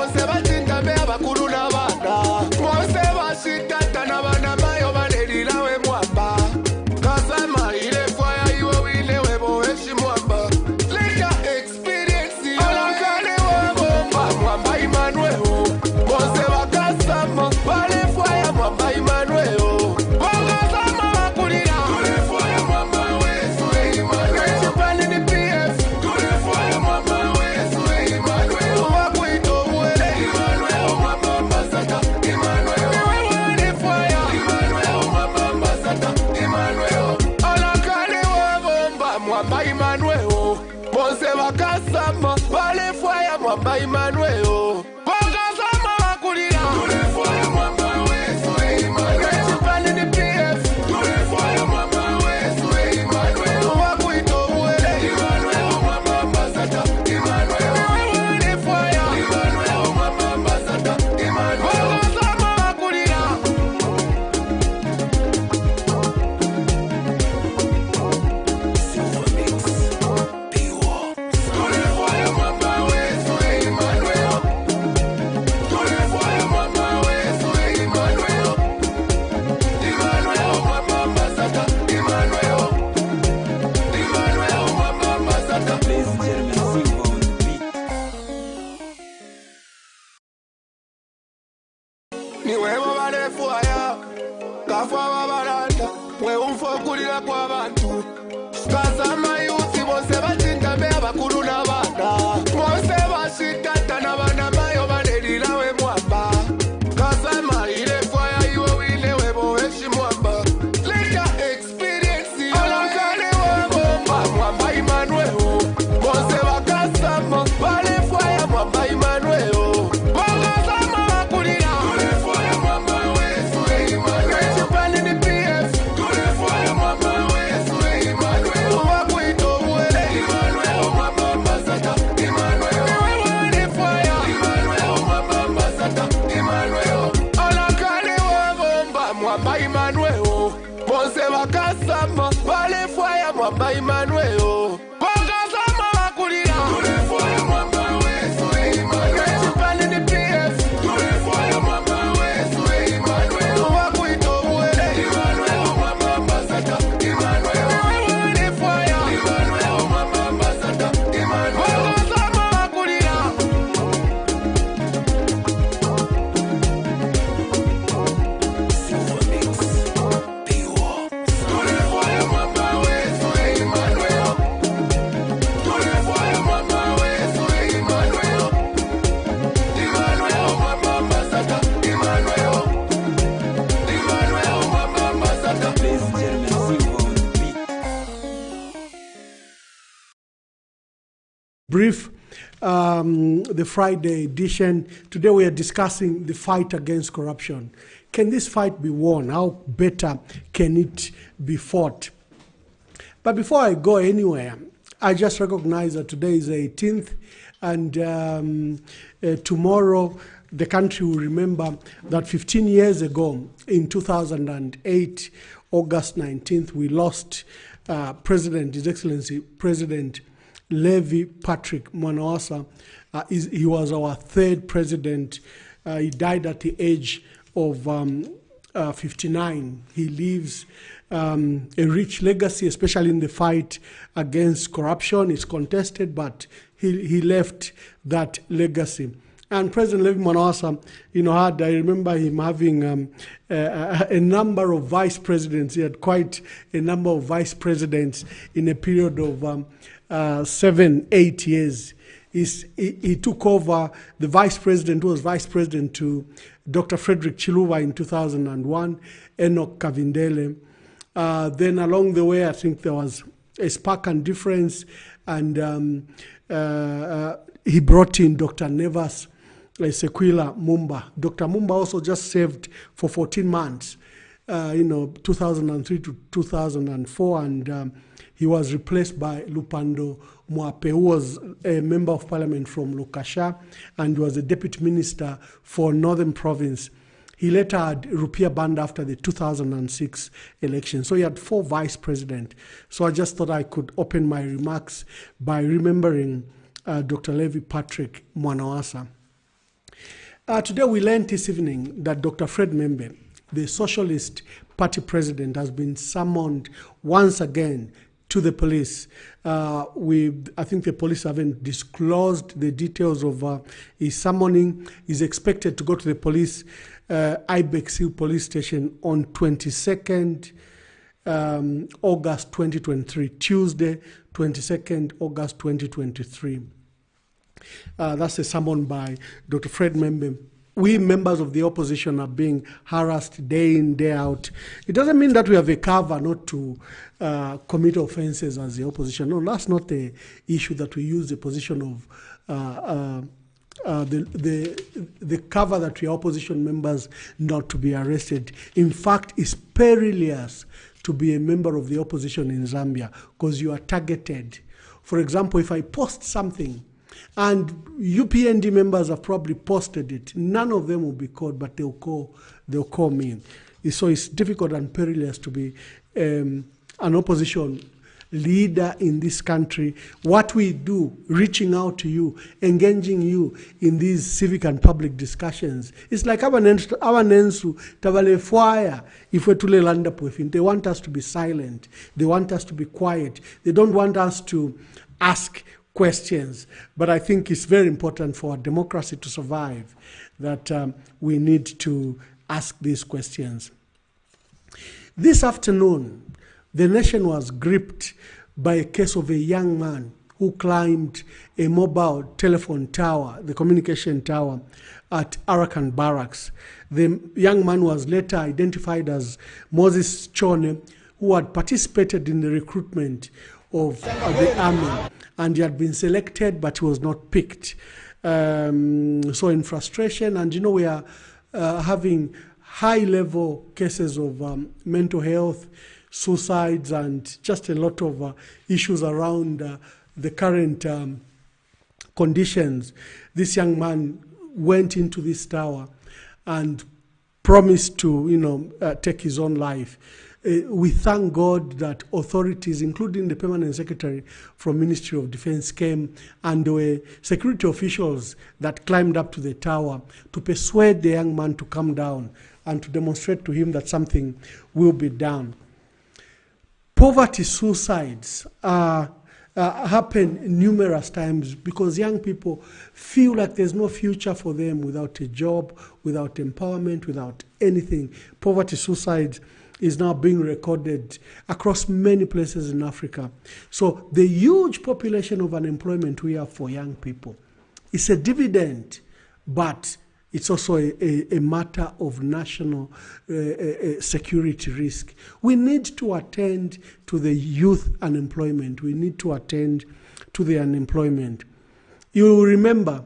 bose bachinga be abakulu n'abaana bose bashitata n'abaana bayo banerira we mwamba kasama ile fire iwe wile webo weshi mwamba leka experience olakale wabomba mwamba Emmanuel bose bakasama bale fire mwamba Emmanuel bakasama bakulira tule fire mwamba wesu Emmanuel chipani ni PF tule fire mwamba wesu Emmanuel wakuito mwele Emmanuel mwamba mbasata Emmanuel wale fire Emmanuel mwamba mbasata Emmanuel olakale wabomba mwamba Emmanuel bose bakasama bale fire mwamba Emmanuel bakasama bakulira tule fire mwamba wesu Emmanuel chipani ni PF tule fire mwamba wesu Emmanuel wakuito mwele Emmanuel mwamba mbasata Emmanuel wale fire Emmanuel mwamba mbasata Emmanuel bakasama bakulira tule fire mwamba wesu Emmanuel tule fire mwamba wesu Emmanuel Emmanuel mwamba mbasata Emmanuel Emmanuel mwamba mbasata ni wewe wale fire kafa babaranda we umfokulira kwa bantu kasama yusi bose bachinga be abakulu n'abaana bose bashitata n'abaana bayo banerira we mwamba kasama ile fire iwe wile webo weshi mwamba leka experience olakale wabomba mwamba Emmanuel bose bakasama bale fire mwamba Emmanuel bakasama bakulira tule fire mwamba wesu Emmanuel chipani ni PF tule fire mwamba wesu Emmanuel wakuito mwele Emmanuel mwamba mbasata Emmanuel wale fire Emmanuel mwamba mbasata Emmanuel olakale wabomba mwamba Emmanuel bose bakasama bale fire mwamba Emmanuel bakasama bakulira tule fire mwamba wesu Emmanuel chipani ni PF tule fire mwamba wesu Emmanuel wakuito mwele Emmanuel mwamba mbasata Emmanuel wale fire Emmanuel mwamba mbasata Emmanuel bakasama bakulira tule fire mwamba wesu Emmanuel tule fire mwamba wesu Emmanuel Emmanuel mwamba mbasata Emmanuel Emmanuel mwamba mbasata Brief, the Friday edition. Today we are discussing the fight against corruption. Can this fight be won? How better can it be fought? But before I go anywhere, I just recognize that today is the 18th, and tomorrow the country will remember that 15 years ago, in 2008, August 19th, we lost His Excellency President Levi Patrick Mwanawasa. He was our third president. He died at the age of 59. He leaves a rich legacy, especially in the fight against corruption. It's contested, but he left that legacy. And President Levi Mwanawasa, I remember him having a number of vice presidents. He had quite a number of vice presidents in a period of 7-8 years. He took over the vice president, who was vice president to Dr. Frederick Chiluba in 2001, Enoch Kavindele. Then along the way, I think there was a spark and difference, and he brought in Dr. Nevas Sequila Mumba. Dr. Mumba also just served for 14 months, 2003 to 2004, and he was replaced by Lupando Mwape, who was a member of parliament from Lukasha and was a deputy minister for Northern Province. He later had Rupia banned after the 2006 election. So he had 4 vice presidents. So I just thought I could open my remarks by remembering Dr. Levi Patrick Mwanawasa. Today we learned this evening that Dr. Fred Membe, the Socialist Party president, has been summoned once again to the police. I think the police haven't disclosed the details of his summoning. He's expected to go to the police, Ibex Hill Police Station on 22nd August 2023, Tuesday, 22nd August 2023. That's a summon by Dr. Fred Membe. We members of the opposition are being harassed day in, day out. It doesn't mean that we have a cover not to commit offenses as the opposition. No, that's not the issue, that we use the position of the cover that we are opposition members not to be arrested. In fact, it's perilous to be a member of the opposition in Zambia because you are targeted. For example, if I post something, and UPND members have probably posted it, none of them will be caught, but they'll call me. So it's difficult and perilous to be an opposition leader in this country. What we do, reaching out to you, engaging you in these civic and public discussions, it's like our nensu tabale fire if we're to landa puefin. They want us to be silent. They want us to be quiet. They don't want us to ask questions. But I think it's very important for our democracy to survive that we need to ask these questions. This afternoon, the nation was gripped by a case of a young man who climbed a mobile telephone tower, the communication tower at Arakan Barracks. The young man was later identified as Moses Chone, who had participated in the recruitment of the army, and he had been selected, but he was not picked. So in frustration, and we are having high-level cases of mental health, suicides, and just a lot of issues around the current conditions. This young man went into this tower and promised to, take his own life. We thank God that authorities, including the permanent secretary from Ministry of Defense, came, and there were security officials that climbed up to the tower to persuade the young man to come down and to demonstrate to him that something will be done. Poverty suicides happen numerous times because young people feel like there's no future for them without a job, without empowerment, without anything. Poverty suicides is now being recorded across many places in Africa. So the huge population of unemployment we have for young people is a dividend, but it's also a matter of national security risk. We need to attend to the youth unemployment. We need to attend to the unemployment. You will remember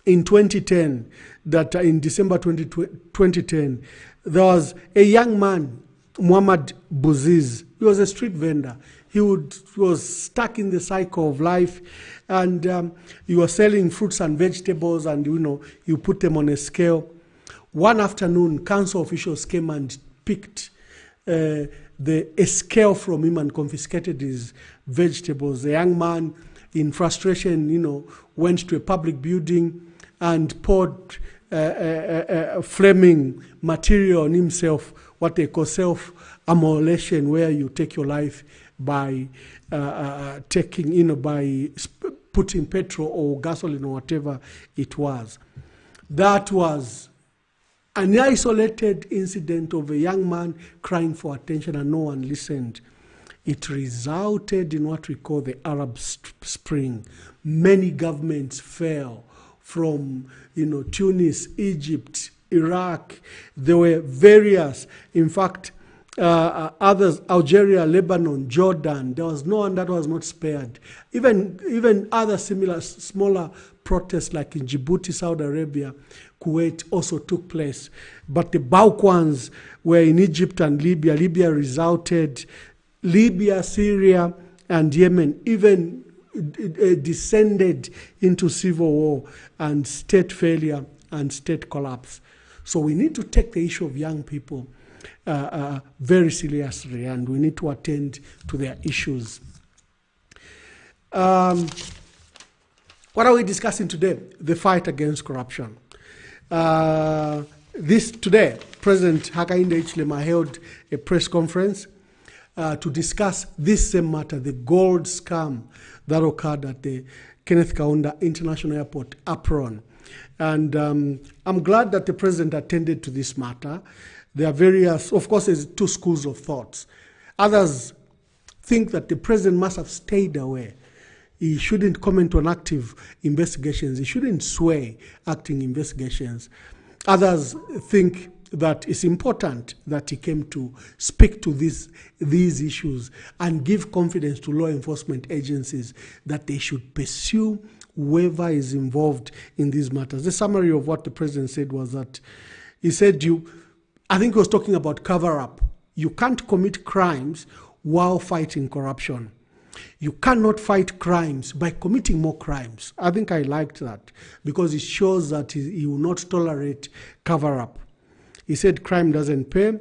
in 2010, that in December 2010, there was a young man, Muhammad Bouziz. He was a street vendor. He was stuck in the cycle of life, and he was selling fruits and vegetables, and you put them on a scale. One afternoon, council officials came and picked a scale from him and confiscated his vegetables. The young man, in frustration, went to a public building and poured flaming material on himself, what they call self-immolation, where you take your life by by putting petrol or gasoline or whatever it was. That was an isolated incident of a young man crying for attention, and no one listened. It resulted in what we call the Arab Spring. Many governments fell from, Tunis, Egypt, Iraq. There were various, in fact, others, Algeria, Lebanon, Jordan. There was no one that was not spared. Even other similar, smaller protests like in Djibouti, Saudi Arabia, Kuwait also took place. But the bulk ones were in Egypt and Libya. Libya resulted, Libya, Syria, and Yemen even descended into civil war and state failure and state collapse. So we need to take the issue of young people very seriously, and we need to attend to their issues. What are we discussing today? The fight against corruption. This today, President Hakainde Hichilema held a press conference to discuss this same matter, the gold scam that occurred at the Kenneth Kaunda International Airport, apron. And I'm glad that the president attended to this matter. There are various, of course, there's two schools of thoughts. Others think that the president must have stayed away. He shouldn't comment on active investigations. He shouldn't sway acting investigations. Others think that it's important that he came to speak to these issues and give confidence to law enforcement agencies that they should pursue whoever is involved in these matters. The summary of what the president said was that he said, I think he was talking about cover-up. You can't commit crimes while fighting corruption. You cannot fight crimes by committing more crimes. I think I liked that because it shows that he will not tolerate cover-up. He said crime doesn't pay.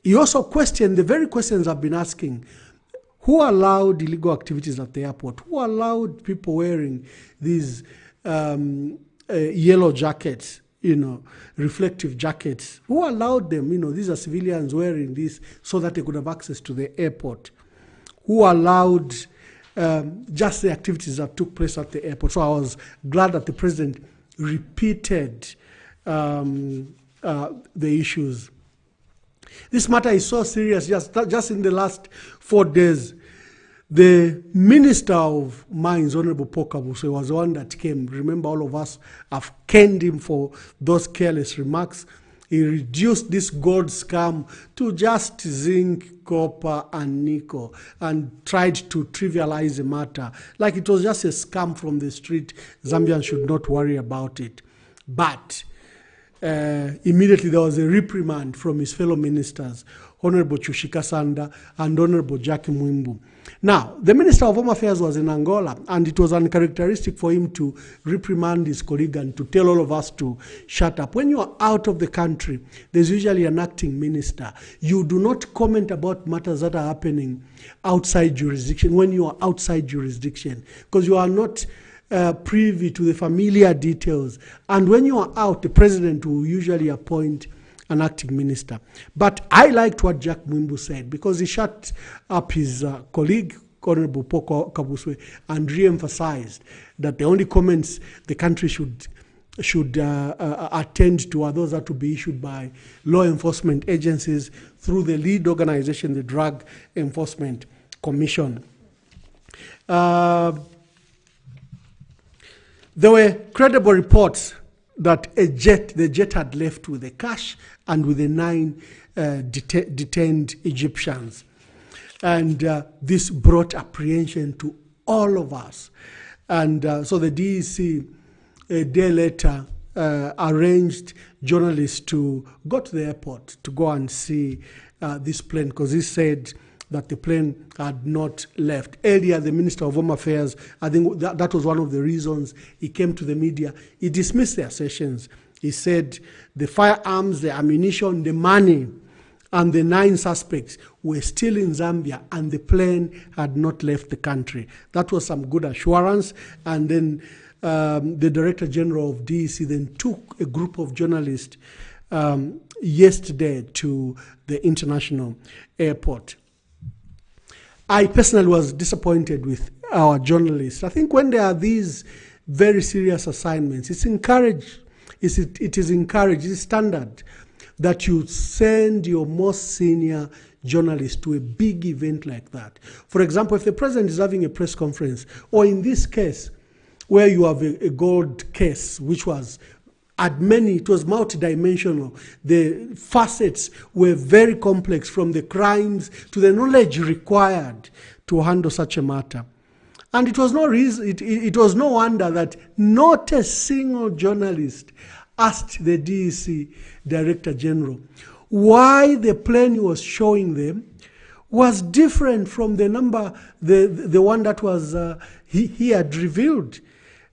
He also questioned the very questions I've been asking. Who allowed illegal activities at the airport? Who allowed people wearing these yellow jackets, reflective jackets? Who allowed them? These are civilians wearing this so that they could have access to the airport. Who allowed just the activities that took place at the airport? So I was glad that the president repeated the issues. This matter is so serious. Just in the last 4 days, the Minister of Mines, Honorable Paul Kabuswe, was the one that came. Remember, all of us have canned him for those careless remarks. He reduced this gold scam to just zinc, copper, and nickel and tried to trivialize the matter. Like it was just a scam from the street. Zambians should not worry about it. But immediately there was a reprimand from his fellow ministers, Honorable Chushika Sanda and Honorable Jackie Mwimbu. Now, the Minister of Home Affairs was in Angola, and it was uncharacteristic for him to reprimand his colleague and to tell all of us to shut up. When you are out of the country, there's usually an acting minister. You do not comment about matters that are happening outside jurisdiction when you are outside jurisdiction, because you are not privy to the familiar details. And when you are out, the president will usually appoint an acting minister. But I liked what Jack Mwimbu said, because he shut up his colleague, Honorable Paul Kabuswe, and re-emphasized that the only comments the country should attend to are those that will be issued by law enforcement agencies through the lead organization, the Drug Enforcement Commission. There were credible reports that the jet had left with the cash and with the 9 detained Egyptians. And this brought apprehension to all of us. And so the DEC, a day later, arranged journalists to go to the airport to go and see this plane, because he said that the plane had not left. Earlier, the Minister of Home Affairs, I think that was one of the reasons he came to the media. He dismissed the assertions. He said the firearms, the ammunition, the money, and the 9 suspects were still in Zambia, and the plane had not left the country. That was some good assurance. And then the Director General of DEC then took a group of journalists yesterday to the international airport. I personally was disappointed with our journalists. I think when there are these very serious assignments, it is encouraged, it is standard that you send your most senior journalists to a big event like that. For example, if the president is having a press conference, or in this case, where you have a gold case, which was it was multidimensional. The facets were very complex, from the crimes to the knowledge required to handle such a matter. And it was no wonder that not a single journalist asked the DEC Director General why the plane he was showing them was different from the one that was he had revealed.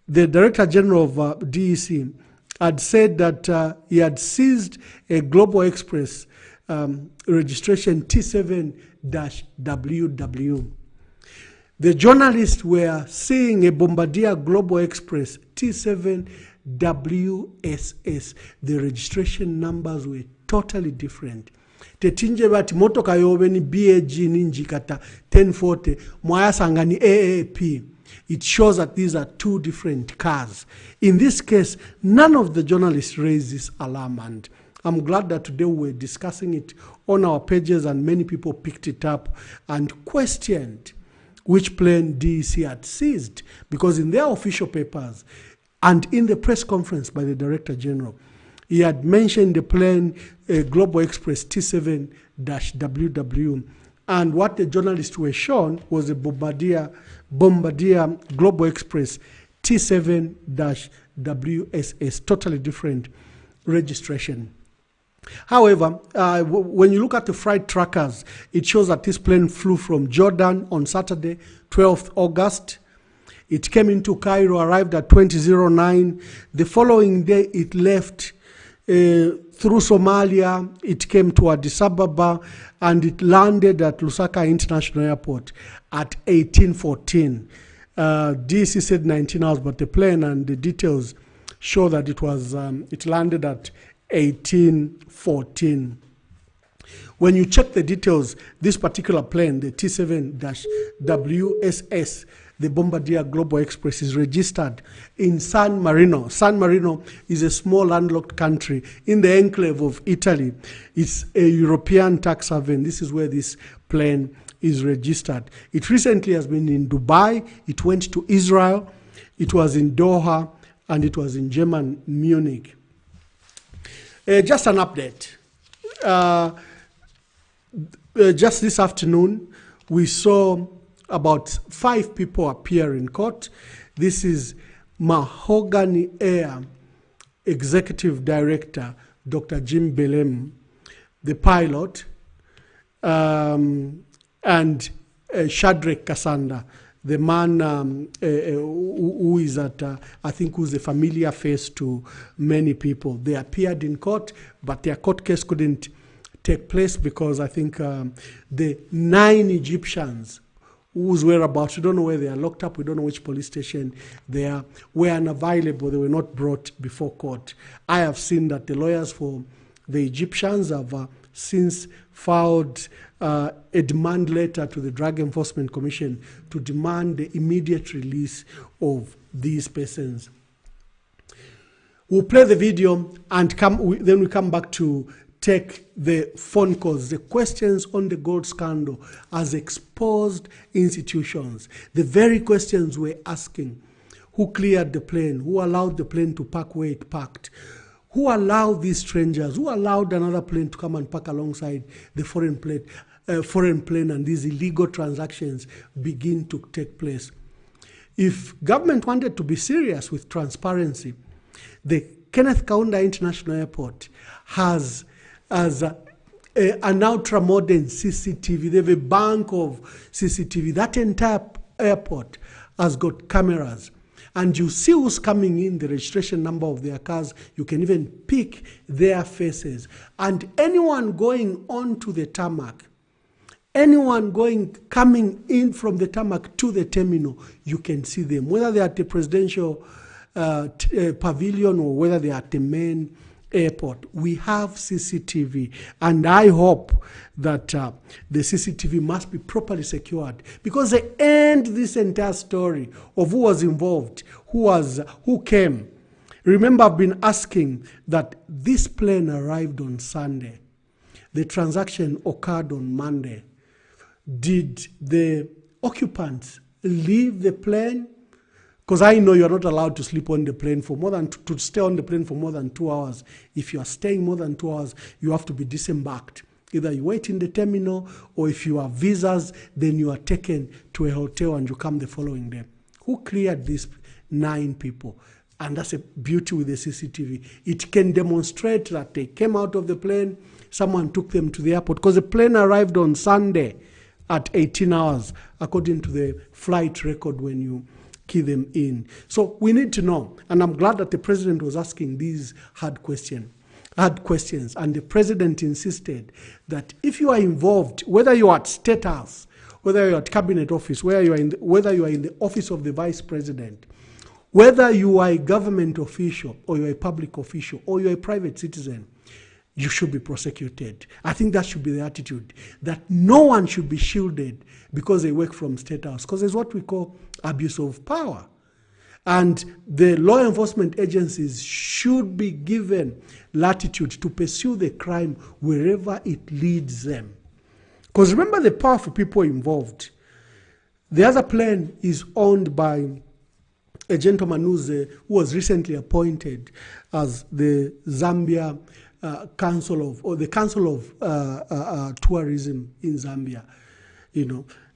The Director General of DEC had said that he had seized a Global Express registration T7-WW. The journalists were seeing a Bombardier Global Express T7 WSS. The registration numbers were totally different. Tetinje bati motoka yobe ni BAG ninji kata 1040 mwayasanga ni AAP. It shows that these are two different cars. In this case, none of the journalists raised this alarm, and I'm glad that today we're discussing it on our pages and many people picked it up and questioned which plane DEC had seized, because in their official papers and in the press conference by the Director General, he had mentioned the plane Global Express T7-WW, and what the journalists were shown was a Bombardier Global Express T7-WSS, totally different registration. However, when you look at the flight trackers, it shows that this plane flew from Jordan on Saturday, 12th August. It came into Cairo, arrived at 2009. The following day, it left through Somalia. It came to Addis Ababa, and it landed at Lusaka International Airport at 1814. DC said 19 hours, but the plane and the details show that it was it landed at 1814. When you check the details, this particular plane, the T7-WSS, the Bombardier Global Express, is registered in San Marino. San Marino is a small landlocked country in the enclave of Italy. It's a European tax haven. This is where this plane is registered. It recently has been in Dubai. It went to Israel. It was in Doha, and it was in German Munich. Just an update. Just this afternoon, we saw about 5 people appear in court. This is Mahogany Air Executive Director, Dr. Jim Belem, the pilot, and Shadrach Kasanda, the man who is at, I think, who's a familiar face to many people. They appeared in court, but their court case couldn't take place because I think the 9 Egyptians whose whereabouts, we don't know where they are locked up, we don't know which police station they are, were unavailable, they were not brought before court. I have seen that the lawyers for the Egyptians have since filed a demand letter to the Drug Enforcement Commission to demand the immediate release of these persons. We'll play the video and then we come back to take the phone calls. The questions on the gold scandal has exposed institutions. The very questions we're asking: who cleared the plane? Who allowed the plane to park where it parked? Who allowed these strangers? Who allowed another plane to come and park alongside the foreign plane and these illegal transactions begin to take place? If government wanted to be serious with transparency, the Kenneth Kaunda International Airport has an ultra-modern CCTV. They have a bank of CCTV. That entire airport has got cameras. And you see who's coming in, the registration number of their cars. You can even pick their faces. And anyone going onto the tarmac, anyone coming in from the tarmac to the terminal, you can see them, whether they're at the presidential pavilion or whether they're at the main airport. We have CCTV, and I hope that the CCTV must be properly secured, because they end this entire story of who was involved, who came. Remember, I've been asking that this plane arrived on Sunday. The transaction occurred on Monday. Did the occupants leave the plane? Because I know you're not allowed to sleep on the plane for more than, to stay on the plane for more than 2 hours. If you are staying more than 2 hours, you have to be disembarked. Either you wait in the terminal, or if you have visas, then you are taken to a hotel and you come the following day. Who cleared these 9 people? And that's a beauty with the CCTV. It can demonstrate that they came out of the plane, someone took them to the airport, because the plane arrived on Sunday at 18 hours, according to the flight record when you key them in. So we need to know, and I'm glad that the president was asking these hard questions, and the president insisted that if you are involved, whether you are at State House, whether you are at Cabinet Office, whether you are in the office of the Vice President, Whether you are a government official or you're a public official or you're a private citizen, you should be prosecuted. I think that should be the attitude, that no one should be shielded because they work from State House, because it's what we call abuse of power. And the law enforcement agencies should be given latitude to pursue the crime wherever it leads them. Because remember the powerful people involved. The other plane is owned by a gentleman who was recently appointed as the Zambia Council of Tourism in Zambia.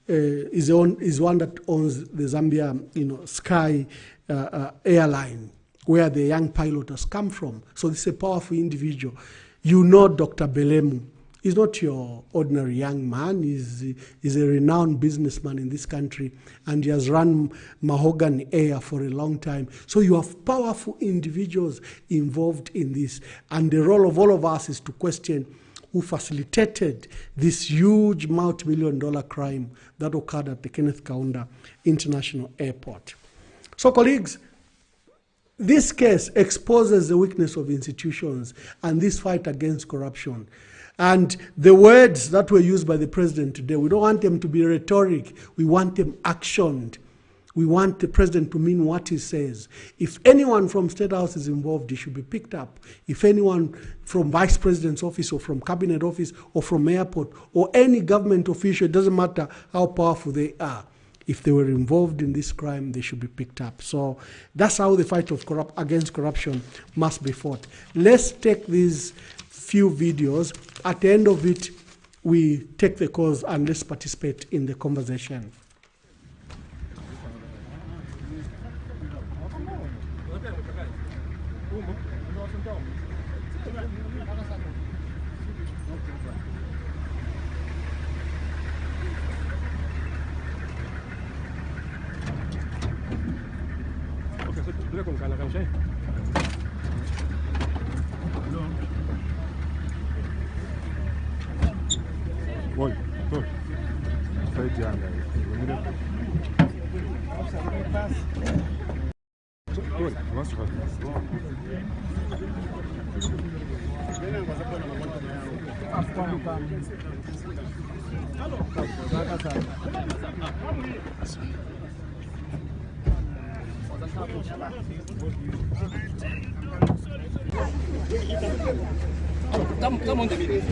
Is one that owns the Zambia Sky airline, where the young pilot has come from. So this is a powerful individual. Dr. Belemu. He's not your ordinary young man. He's a renowned businessman in this country, and he has run Mahogany Air for a long time. So you have powerful individuals involved in this. And the role of all of us is to question who facilitated this huge multi-million-dollar crime that occurred at the Kenneth Kaunda International Airport. So, colleagues, this case exposes the weakness of institutions and this fight against corruption. And the words that were used by the president today, we don't want them to be rhetoric. We want them actioned. We want the president to mean what he says. If anyone from State House is involved, he should be picked up. If anyone from Vice President's office or from Cabinet office or from airport or any government official, it doesn't matter how powerful they are, if they were involved in this crime, they should be picked up. So that's how the fight against corruption must be fought. Let's take these few videos. At the end of it, we take the calls and let's participate in the conversation. Voy, voy. Estoy tirando ahí. Vamos Come on, David.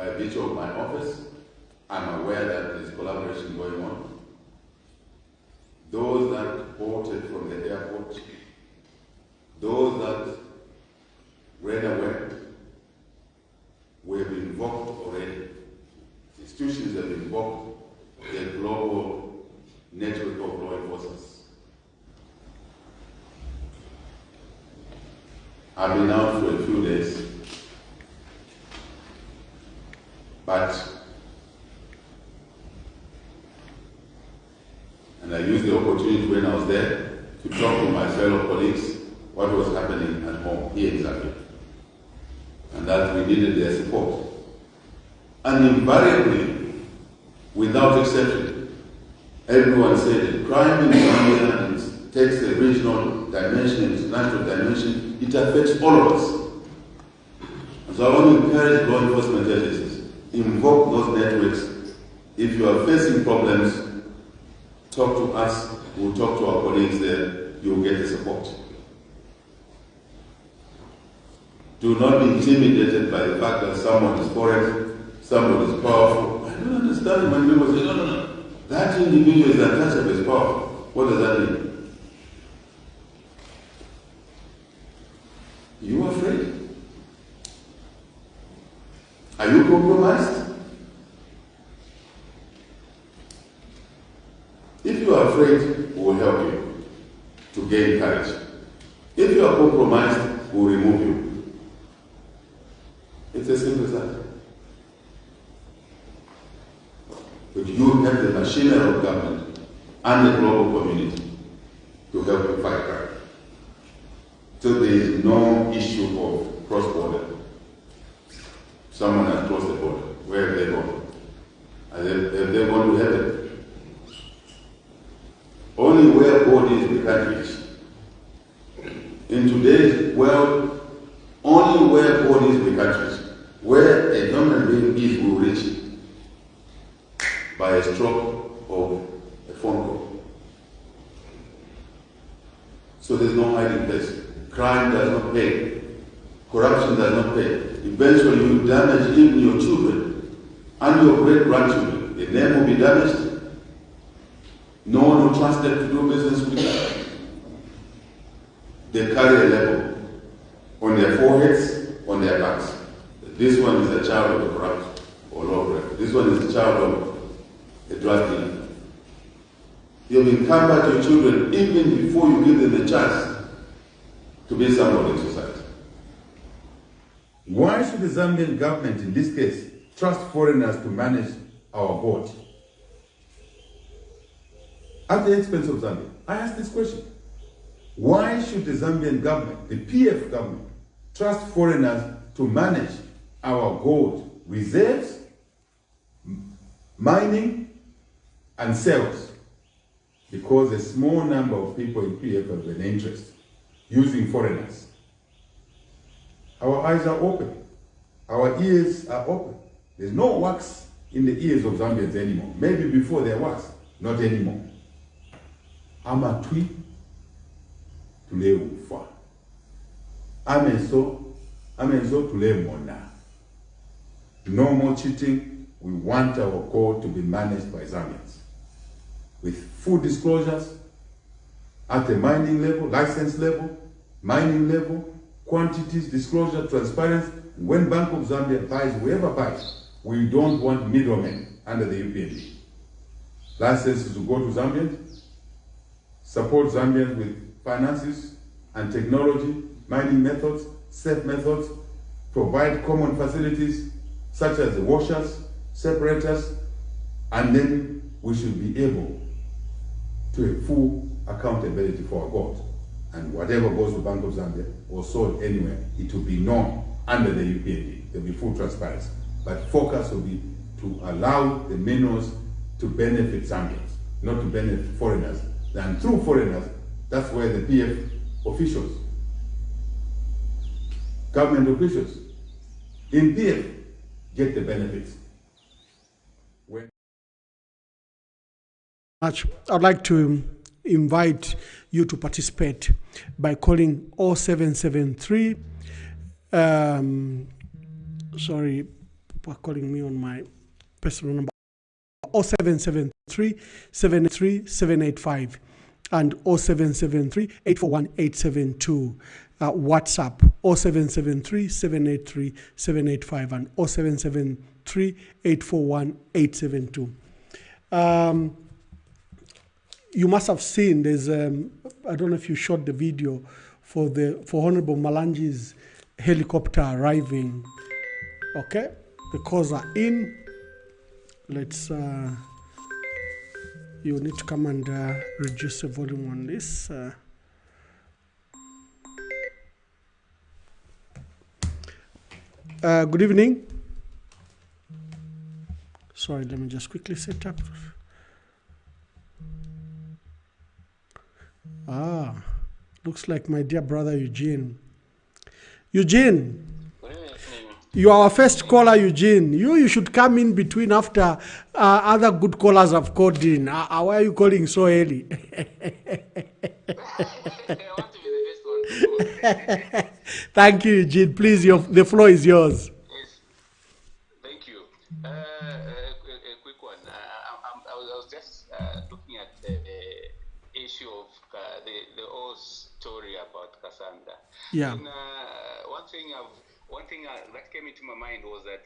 by virtue of my office, I'm aware that there's collaboration going on. Those that bolted from the airport, those that ran away, we have invoked already. Institutions have invoked the global network of law enforcement. I've been out for a few days, and I used the opportunity when I was there to talk to my fellow colleagues what was happening at home here in Zambia, and that we needed their support. And invariably, without exception, everyone said that crime in Zambia takes a regional dimension, international dimension, it affects all of us. And so I want to encourage law enforcement agencies, invoke those networks. If you are facing problems, talk to us, we'll talk to our colleagues there, you'll get the support. Do not be intimidated by the fact that someone is foreign, someone is powerful. I don't understand when people say, no, that individual is untouchable, is powerful. What does that mean? You are afraid? Are you compromised? If you are afraid, we will help you to gain courage. If you are compromised, we will remove you. It's as simple as that. But you have the machinery of government and the global community to help you fight crime. So there is no issue of cross-border. Someone has crossed the border. Where have they gone? Have they gone to heaven? Only where borders we can't reach. In today's world, only where borders we can't reach. Where a human being is, we will reach by a stroke of a phone call. So there's no hiding place. Crime does not pay. Corruption does not pay. Eventually you damage even your children and your great-grandchildren. The name will be damaged. No one will trust them to do business with them. They carry a label on their foreheads, on their backs. This one is a child of the corrupt or lawbreaker. This one is a child of a drug dealer. You've encumbered your children even before you give them a chance to be somebody in society. Why should the Zambian government, in this case, trust foreigners to manage our board at the expense of Zambia? I ask this question. Why should the Zambian government, the PF government, trust foreigners to manage our gold reserves, mining, and sales? Because a small number of people in PF have an interest using foreigners. Our eyes are open. Our ears are open. There's no wax in the ears of Zambians anymore. Maybe before there was, not anymore. Amatwi tuleufa. Amenso tulemona. No more cheating. We want our code to be managed by Zambians. With full disclosures at the mining level, license level, mining level, quantities, disclosure, transparency. When Bank of Zambia buys, whoever buys, we don't want middlemen under the UPND. Licenses will go to Zambians, support Zambians with finances and technology, mining methods, safe methods, provide common facilities such as the washers, separators, and then we should be able to have full accountability for our gold. And whatever goes to Bank of Zambia or sold anywhere, it will be known under the UPND. There will be full transparency. But focus will be to allow the minerals to benefit Zambians, not to benefit foreigners. And through foreigners, that's where the PF officials, government officials in PF get the benefits. I'd like to invite you to participate by calling 0773 People are calling me on my personal number. 0773 783 785 and 0773 841 872. WhatsApp 0773 783 785 and 0773 841 872. You must have seen there's I don't know if you shot the video for Honorable Malanji's helicopter arriving. Okay, the calls are in. Let's you need to come and reduce the volume on this. Good evening. Sorry, let me just quickly set up. Looks like my dear brother Eugene. Eugene, you are our first caller, Eugene. You should come in between after other good callers have called in. Why are you calling so early? Thank you, Eugene. Please, the floor is yours. Yes. Thank you. A quick one. I was just looking at the issue of the whole story about Cassandra. Yeah. And, one thing that came into my mind was that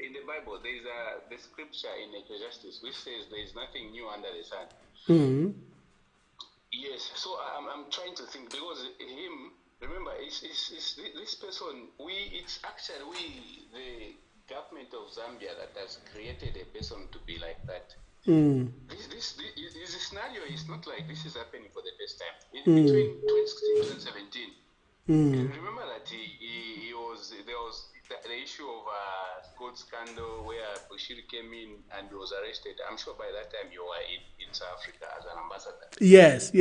in the Bible there is the scripture in Ecclesiastes which says there is nothing new under the sun. Mm-hmm. Yes. So I'm trying to think because him. Remember, it's this person. It's actually the government of Zambia that has created a person to be like that. This scenario is not like this is happening for the first time. Between 2016 and 2017, remember that there was the issue of gold scandal where Bushiri came in and was arrested. I'm sure by that time you were in South Africa as an ambassador. Yes.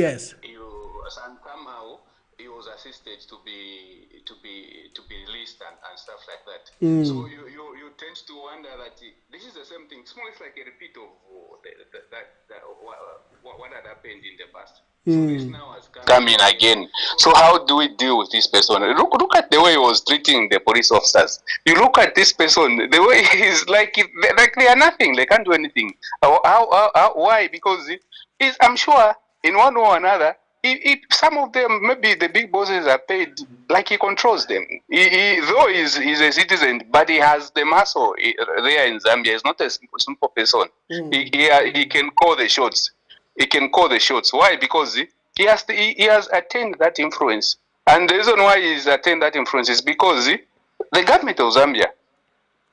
Somehow he was assisted to be released and stuff like that. So you tend to wonder that this is the same thing. It's more like a repeat of what had happened in the past. So this now has come in again. So how do we deal with this person? Look at the way he was treating the police officers. You look at this person, the way he's like they are nothing. They can't do anything. Why? Because I'm sure in one way or another, some of them, maybe the big bosses are paid like he controls them. Though he's a citizen, but he has the muscle there in Zambia. He's not a simple person. He can call the shots. He can call the shots. Why? Because he has attained that influence. And the reason why he's attained that influence is because the government of Zambia,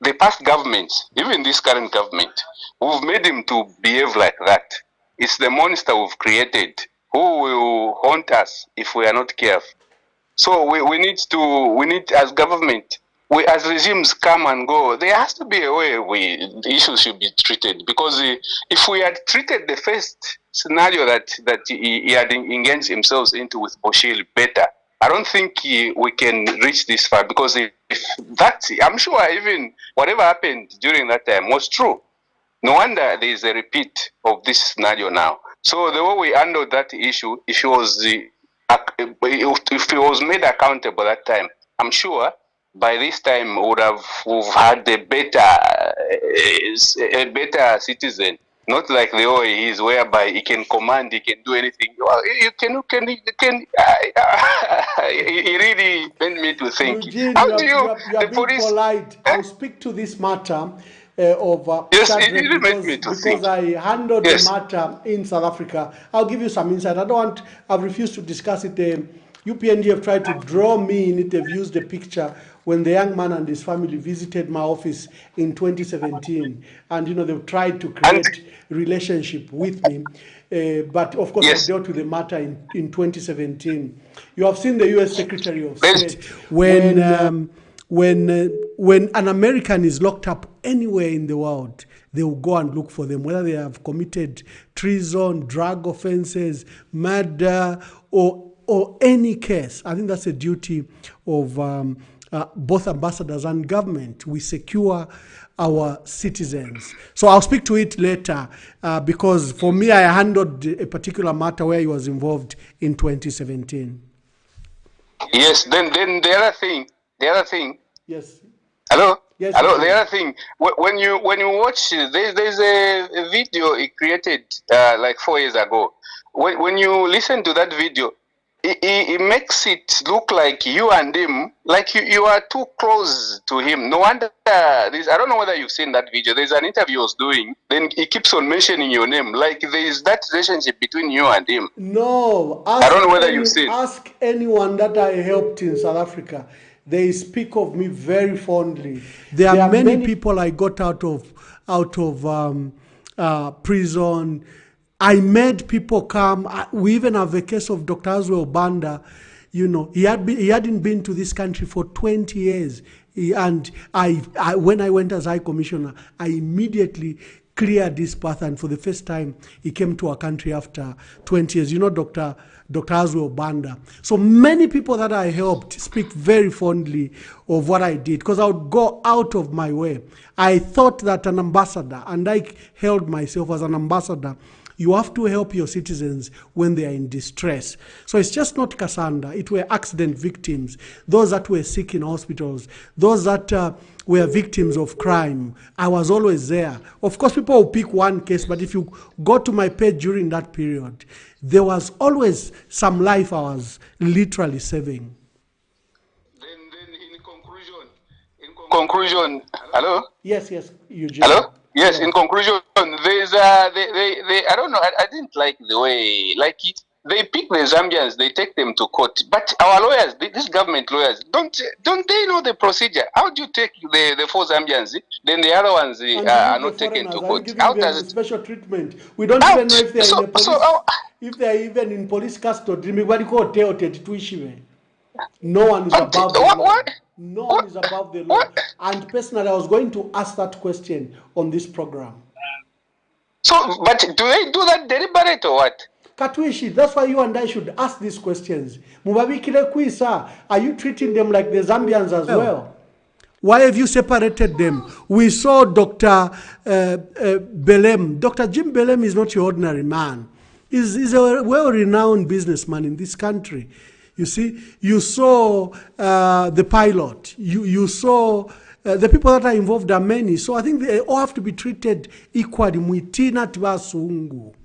the past governments, even this current government, we've made him to behave like that. It's the monster we've created who will haunt us if we are not careful. So we need as government, as regimes come and go, there has to be a way the issues should be treated. Because if we had treated the first scenario that he had engaged himself into with Boshil better, I don't think we can reach this far. Because I'm sure even whatever happened during that time was true. No wonder there is a repeat of this scenario now. So the way we handled that issue, if he was made accountable that time, I'm sure by this time we've had a better citizen. Not like the way he is, whereby he can command, he can do anything. He really made me to think. Eugene, How you do are the being police polite. I'll speak to this matter of Yes, Shadrach it really made me to because think. I handled Yes. the matter in South Africa. I'll give you some insight. I've refused to discuss it. UPND have tried to draw me in it. They've used the picture when the young man and his family visited my office in 2017. And, they've tried to create relationship with me. But, of course, Yes. I dealt with the matter in 2017. You have seen the U.S. Secretary of Best. State when an American is locked up anywhere in the world, they will go and look for them, whether they have committed treason, drug offenses, murder, or any case. I think that's a duty of both ambassadors and government. We secure our citizens. So I'll speak to it later because for me, I handled a particular matter where he was involved in 2017. Yes, then the other thing. Yes. Hello? Yes. Hello. The other thing, when you watch, there's a video he created like 4 years ago. When you listen to that video, it makes it look like you and him, like you are too close to him. No wonder I don't know whether you've seen that video. There's an interview I was doing. Then he keeps on mentioning your name, like there is that relationship between you and him. No, I don't know whether you've seen. Ask anyone that I helped in South Africa. They speak of me very fondly. There are many people I got out of prison. I made people come. We even have a case of Dr. Azwell Banda. You know, he hadn't been to this country for 20 years. And when I went as High Commissioner, I immediately cleared this path. And for the first time, he came to our country after 20 years. You know, Dr. Azwell Banda. So many people that I helped speak very fondly of what I did because I would go out of my way. I thought that an ambassador, and I held myself as an ambassador, you have to help your citizens when they are in distress. So it's just not Cassandra. It were accident victims, those that were sick in hospitals, those that were victims of crime. I was always there. Of course, people will pick one case, but if you go to my page during that period, there was always some life I was literally saving. Then in conclusion, hello? Yes, Eugene. Hello? Yes, in conclusion, there's I don't know, I didn't like the way, like it, they pick the Zambians, they take them to court, but our lawyers, these government lawyers, don't they know the procedure? How do you take the 4 Zambians, then the other ones are not taken to court? How does it? Special treatment. We don't even know if they are in the police, if they are even in police custody. No one is above the law. No one is above the law. And personally, I was going to ask that question on this program. So, but do they do that deliberate or what? Katwishi, that's why you and I should ask these questions. Mubabikile Kwisa, are you treating them like the Zambians as well? Why have you separated them? We saw Dr. Belem. Dr. Jim Belem is not your ordinary man. He's a well-renowned businessman in this country. You see, you saw the pilot. You saw the people that are involved are many. So I think they all have to be treated equally. Mwitina tibasungu.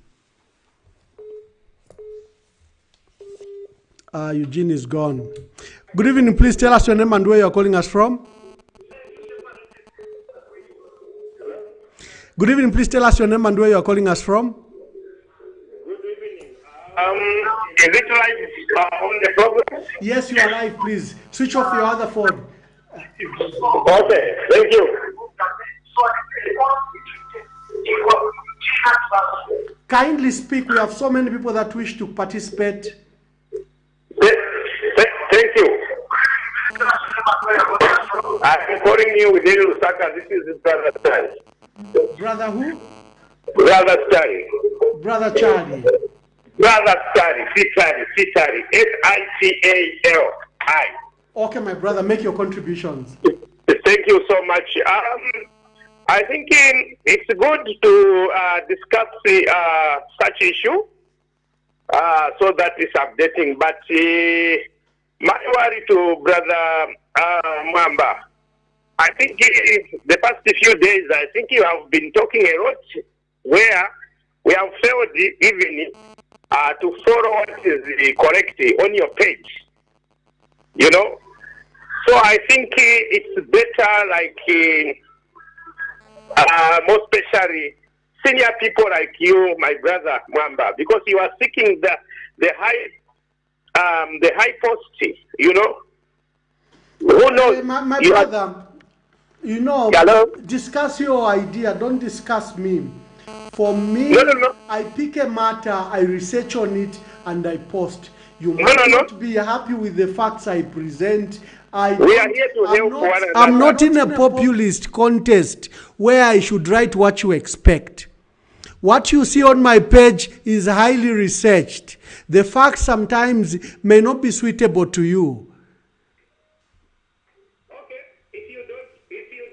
Eugene is gone. Good evening. Please tell us your name and where you're calling us from. Good evening. Please tell us your name and where you're calling us from. Is it live on the program? Yes, you are live. Please switch off your other phone. Okay, thank you. Kindly speak. We have so many people that wish to participate. Thank you. I'm calling you with Lusaka. This is Brother Charlie. Brother who? Brother Charlie. Brother Charlie. Brother Charlie. Sitari. SITALI. Okay, my brother, make your contributions. Thank you so much. I think it's good to discuss such issue so that is updating. But my worry to Brother Mwamba, I think the past few days, I think you have been talking a lot where we have failed even to follow what is correct on your page. You know? So I think it's better, like, most especially senior people like you, my brother Mwamba, because you are seeking the high post, you know? Who knows? My brother, you know, hello? Discuss your idea, don't discuss me. For me, no. I pick a matter, I research on it, and I post. You might not be happy with the facts I present. We are here to help one another. I'm not in a populist contest where I should write what you expect. What you see on my page is highly researched. The facts sometimes may not be suitable to you. Okay, if you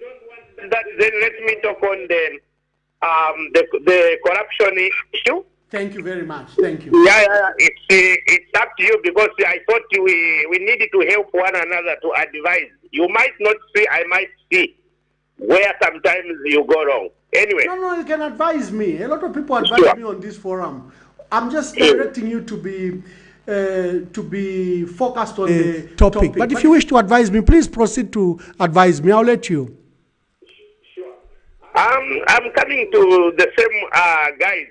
don't want that, then let me talk on the corruption issue. Thank you very much. Thank you. Yeah. It's up to you because I thought we needed to help one another to advise. You might not see, I might see. where sometimes you go wrong. Anyway. No, you can advise me. A lot of people advise me on this forum. I'm just directing you to be focused on the topic. But if you wish to advise me, please proceed to advise me. I'll let you. Sure. I'm coming to the same guys.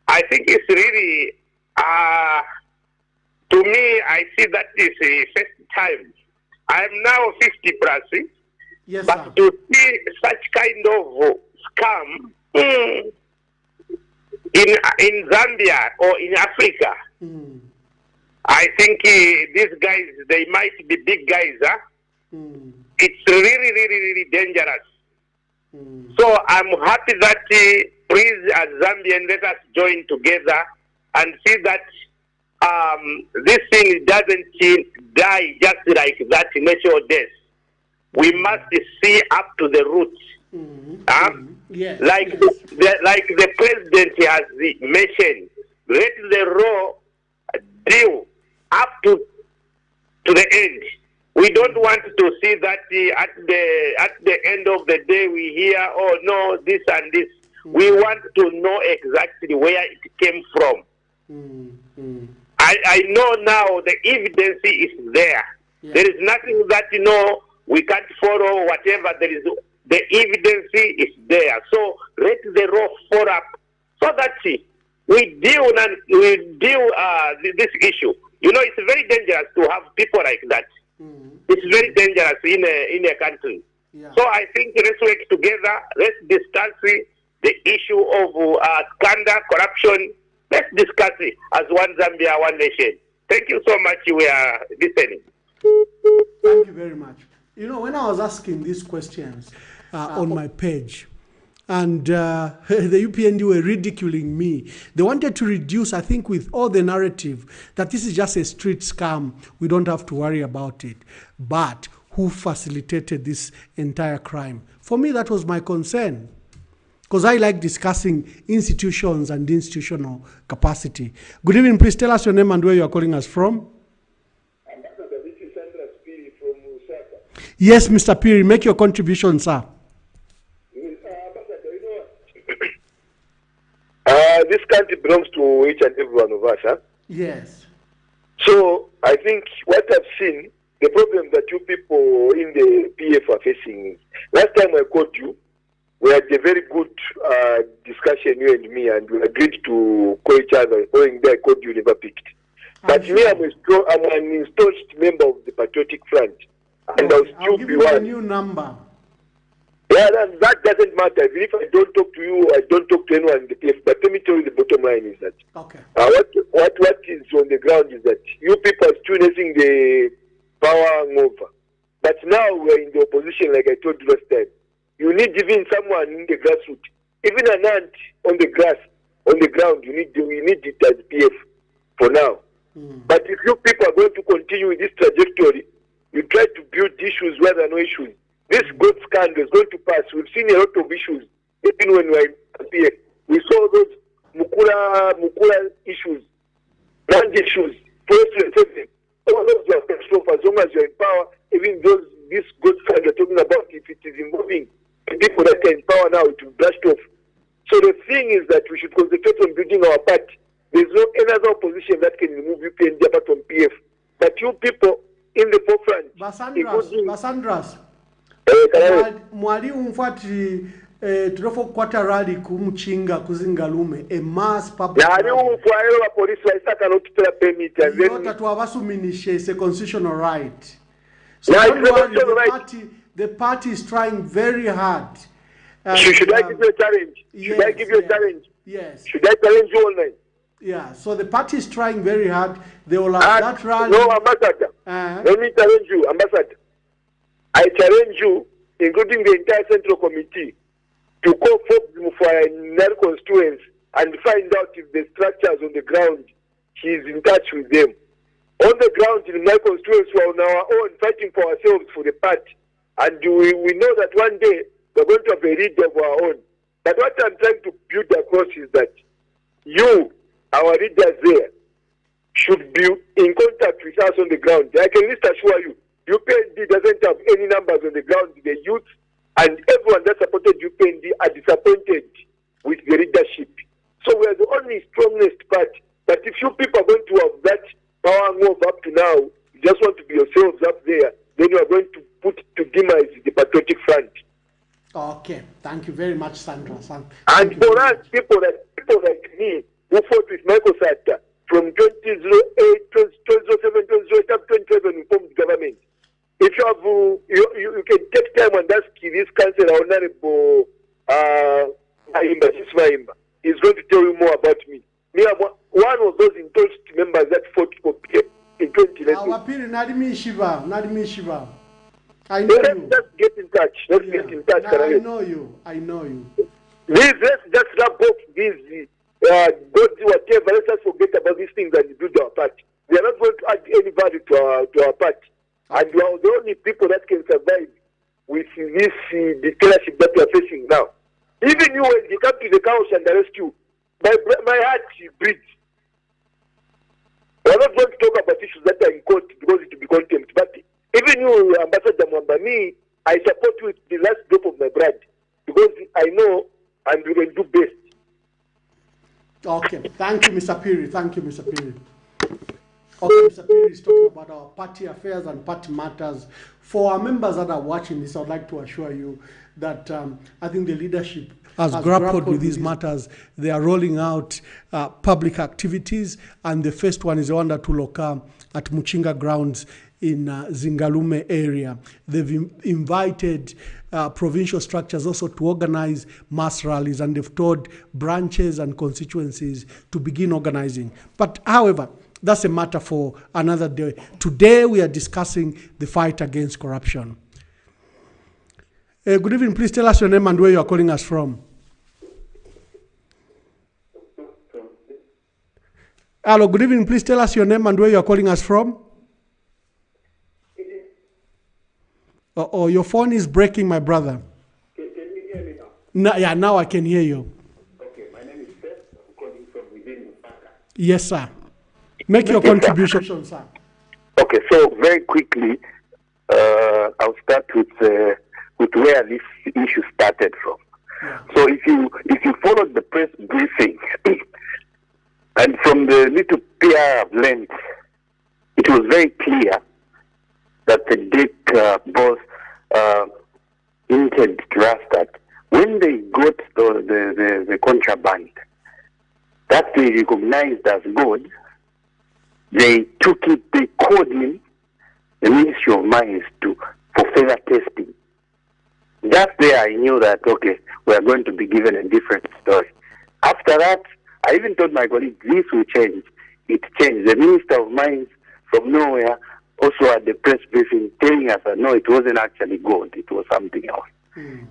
I think it's really, to me, I see that is the first time. I'm now 50 plus. Yes, but sir. to see such kind of scam in Zambia or in Africa, I think these guys, they might be big guys. It's really dangerous. So I'm happy that please, as Zambian, let us join together and see that this thing doesn't die just like that, natural death. We must see up to the roots. Yes, like the president has mentioned, let the law deal up to the end. We don't want to see that at the end of the day we hear, oh no, this and this. We want to know exactly where it came from. I know now the evidence is there. Yeah. There is nothing that we can't follow. Whatever there is, the evidence is there. So let the law fall up so that we deal this issue. It's very dangerous to have people like that. It's very dangerous in a country. Yeah. So I think let's work together. Let's discuss the issue of scandal, corruption. Let's discuss it as one Zambia, one nation. Thank you so much. We are listening. Thank you very much. When I was asking these questions on my page, and the UPND were ridiculing me. They wanted to reduce, I think, with all the narrative that this is just a street scam. We don't have to worry about it. But who facilitated this entire crime? For me, that was my concern. Because I like discussing institutions and institutional capacity. Good evening. Please tell us your name and where you are calling us from. This is Sandra Spiri from Lusaka. Yes, Mr. Piri, make your contribution, sir. This country belongs to each and every one of us, huh? Yes. So I think what I've seen, the problem that you people in the PF are facing is, last time I called you, we had a very good discussion, you and me, and we agreed to call each other. Following day I called you, never picked. But me, I'm an installed member of the Patriotic Front, and I'll give you a new number. Yeah, that doesn't matter. Even if I don't talk to you, I don't talk to anyone in the PF. But let me tell you, the bottom line is that what is on the ground is that you people are still raising the power over. But now we are in the opposition, like I told you last time. You need even someone in the grassroots, even an ant on the grass, on the ground. You need it as PF for now. But if you people are going to continue with this trajectory, you try to build issues where there are no issues. This goat scandal is going to pass. We've seen a lot of issues, even when we were in PF. We saw those Mukula issues, land issues, 427. All those are catastrophes. As long as you're in power, even this goat scandal you're talking about, if it is involving the people that are in power now, it will blast off. So the thing is that we should concentrate on building our party. There's no another opposition that can remove UPND apart from PF. But you people in the forefront. Basandras. Mwali umfati tulofo kwata rally kumuchinga kuzingalume a mass public rally. Police cannot permit and then to abasuminishe is a constitutional right. So the party is trying very hard. Should I give you a challenge? Should I give you a challenge? Yes. Should I challenge you online? Yeah, so the party is trying very hard. They will have that rally. No, Ambassador. Let me challenge you, Ambassador. I challenge you, including the entire Central Committee, to call for a Nile constituents and find out if the structures on the ground, he is in touch with them. On the ground, in Nile constituents, we are on our own, fighting for ourselves, for the party. And we know that one day, we're going to have a leader of our own. But what I'm trying to build across is that you, our leaders there, should be in contact with us on the ground. I can at least assure you, UPND doesn't have any numbers on the ground. The youth and everyone that supported UPND are disappointed with the leadership. So we are the only strongest party. But if you people are going to have that power move up to now, you just want to be yourselves up there, then you are going to put to demise the Patriotic Front. Okay, thank you very much, Sandra. And for us, people like me, who fought with Michael Sata from 2008, 2007, 2008 up to 2011, we formed government. If you have, you can take time and ask this councillor, Honorable Maimba. He's going to tell you more about me. Me, I'm one of those endorsed members that fought for PM in 2011. I know you. Let's get in touch. Let's get in touch. I know you. Let's just wrap up these gods, whatever. Let's just forget about these things and build our party. They are not going to add any value to our party. And we are the only people that can survive with this dictatorship that we are facing now. Even you, when you come to the couch and arrest you, my heart bleeds. We are not going to talk about issues that are in court because it will be contempt. But even you, Ambassador Mwamba, I support you with the last drop of my blood because I know and we will do best. Okay, thank you, Mr. Piri. Okay, Mr. Piri is talking about our party affairs and party matters. For our members that are watching this, I would like to assure you that I think the leadership has grappled with these matters. They are rolling out public activities, and the first one is the one that will occur at Muchinga grounds in Zingalume area. They've invited provincial structures also to organize mass rallies, and they've told branches and constituencies to begin organizing. But however, that's a matter for another day. Today we are discussing the fight against corruption. Good evening, please tell us your name and where you are calling us from. Hello, good evening, please tell us your name and where you are calling us from. Oh, your phone is breaking, my brother. Can you hear me now? No, yeah, now I can hear you. Okay, my name is Seth. I'm calling from within Uganda. Yes, sir. Make your contribution, sir. Okay, so very quickly, I'll start with where this issue started from. Yeah. So if you followed the press briefing, and from the little PR I've learned, it was very clear that the DIC boss hinted to us that when they got the contraband that they recognized as good, they took it, they called in the Ministry of Mines for further testing. Just there I knew that, okay, we are going to be given a different story. After that, I even told my colleague, this will change. It changed. The Minister of Mines from nowhere also had the press briefing telling us that no, it wasn't actually gold, it was something else.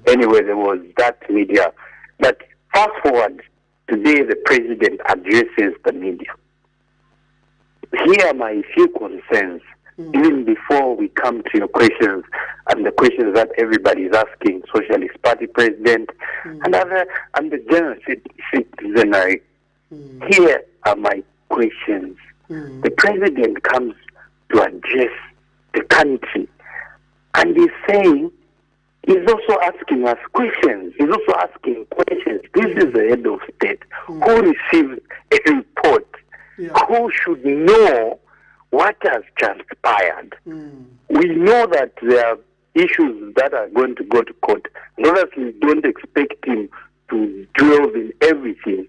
Anyway, there was that media. But fast forward, today the president addresses the media. Here are my few concerns, even before we come to your questions and the questions that everybody is asking, Socialist Party president and the general citizenry. Here are my questions. The president comes to address the country, and he's saying, he's also asking us questions. He's also asking questions. This is the head of state who receives a report, who should know what has transpired. We know that there are issues that are going to go to court. Obviously, we don't expect him to delve in everything.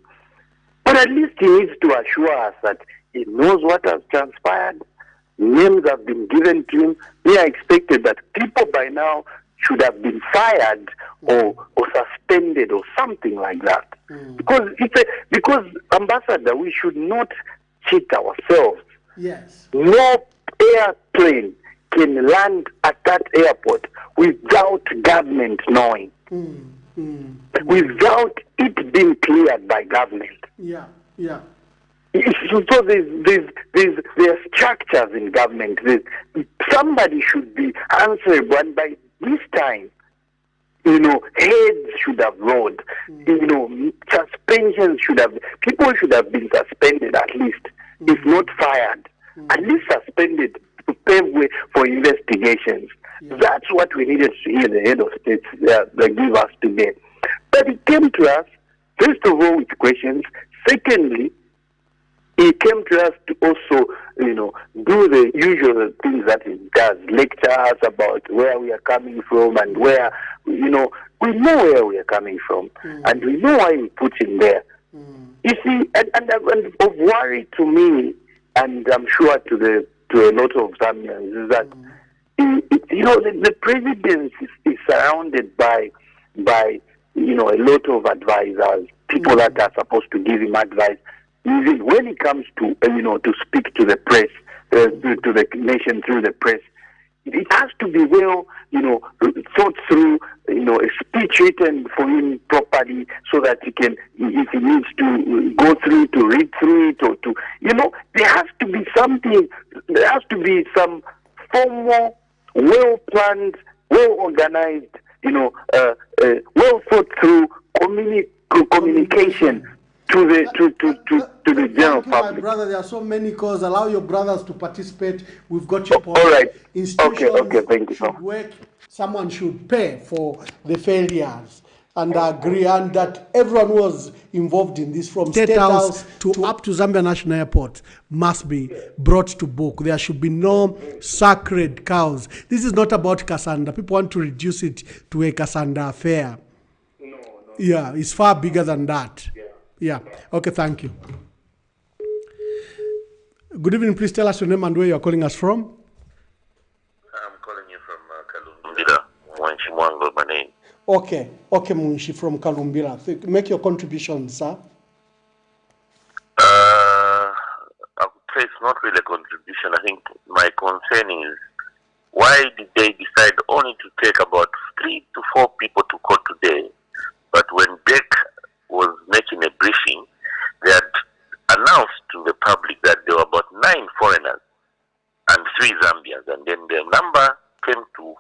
But at least he needs to assure us that he knows what has transpired. Names have been given to him. We are expected that people by now should have been fired or suspended or something like that. Because Ambassador, we should not cheat ourselves. Yes. No airplane can land at that airport without government knowing. Without it being cleared by government. Yeah. So there are structures in government. Somebody should be answerable, and by this time, heads should have rolled. Suspensions people should have been suspended at least, if not fired, at least suspended pave way for investigations. Yeah. That's what we needed to hear the head of state give us today. But it came to us, first of all, with questions. Secondly, he came to us to also, do the usual things that he does, lecture us about where we are coming from and where, we know where we are coming from, and we know why we put him there. You see, and of worry to me, and I'm sure to a lot of Zambians, is that the president is surrounded by a lot of advisors, people that are supposed to give him advice. Even when it comes to to speak to the press, to the nation through the press, it has to be well thought through. A speech written for him properly, so that he can, if he needs to go through to read through it, or to there has to be something. There has to be some formal, well planned, well organized, well thought through communication to the general public. My brother, there are so many calls. Allow your brothers to participate. We've got your point. All right. Institutions Okay. Thank you. should work. Someone should pay for the failures, and agree, and that everyone who was involved in this, from State House to up to Zambia National Airport, must be brought to book. There should be no sacred cows. This is not about Kasanda. People want to reduce it to a Kasanda affair. No. Yeah, it's far bigger than that. Yeah. Okay, thank you. Good evening. Please tell us your name and where you are calling us from. I'm calling you from Kalumbira, Mwanchi, my name. Okay, Munshi from Kalumbira. Make your contribution, sir. I would say it's not really a contribution. I think my concern is, why did they decide only to take about 3 to 4 people to court today? But when Beck was making a briefing, they had announced to the public that there were about 9 foreigners and 3 Zambians, and then the number came to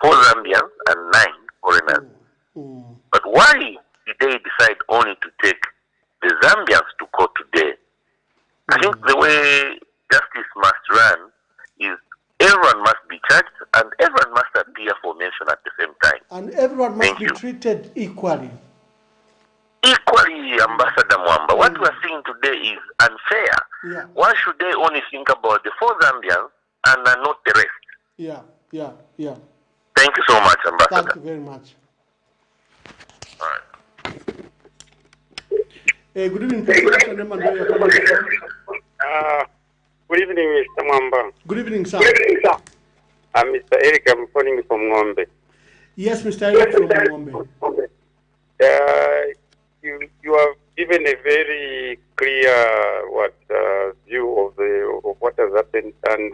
4 Zambians and 9 foreigners. But why did they decide only to take the Zambians to court today? I think the way justice must run is everyone must be charged and everyone must appear for mention at the same time. And everyone must be treated equally. Equally, Ambassador Mwamba. What we are seeing today is unfair. Yeah. Why should they only think about the 4 Zambians and not the rest? Yeah. Thank you so much, Ambassador. Thank you very much. All right. Good evening, Professor Neman. Good evening, Mr. Mwamba. Good evening, sir. I'm Mr. Eric. I'm phoning from Ngombe. Yes, Mr. Eric from Ngombe. You have given a very clear view of what has happened, and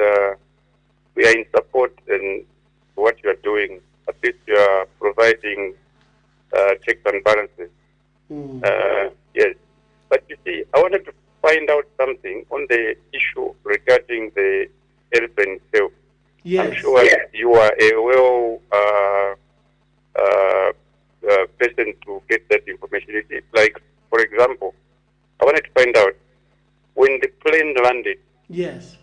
we are in support in what you are doing. At least you are providing checks and balances. Yes, but you see, I wanted to find out something on the issue regarding the airplane itself. Yes. I'm sure you are a person to get that information. It's like, for example, I wanted to find out when the plane landed. Yes.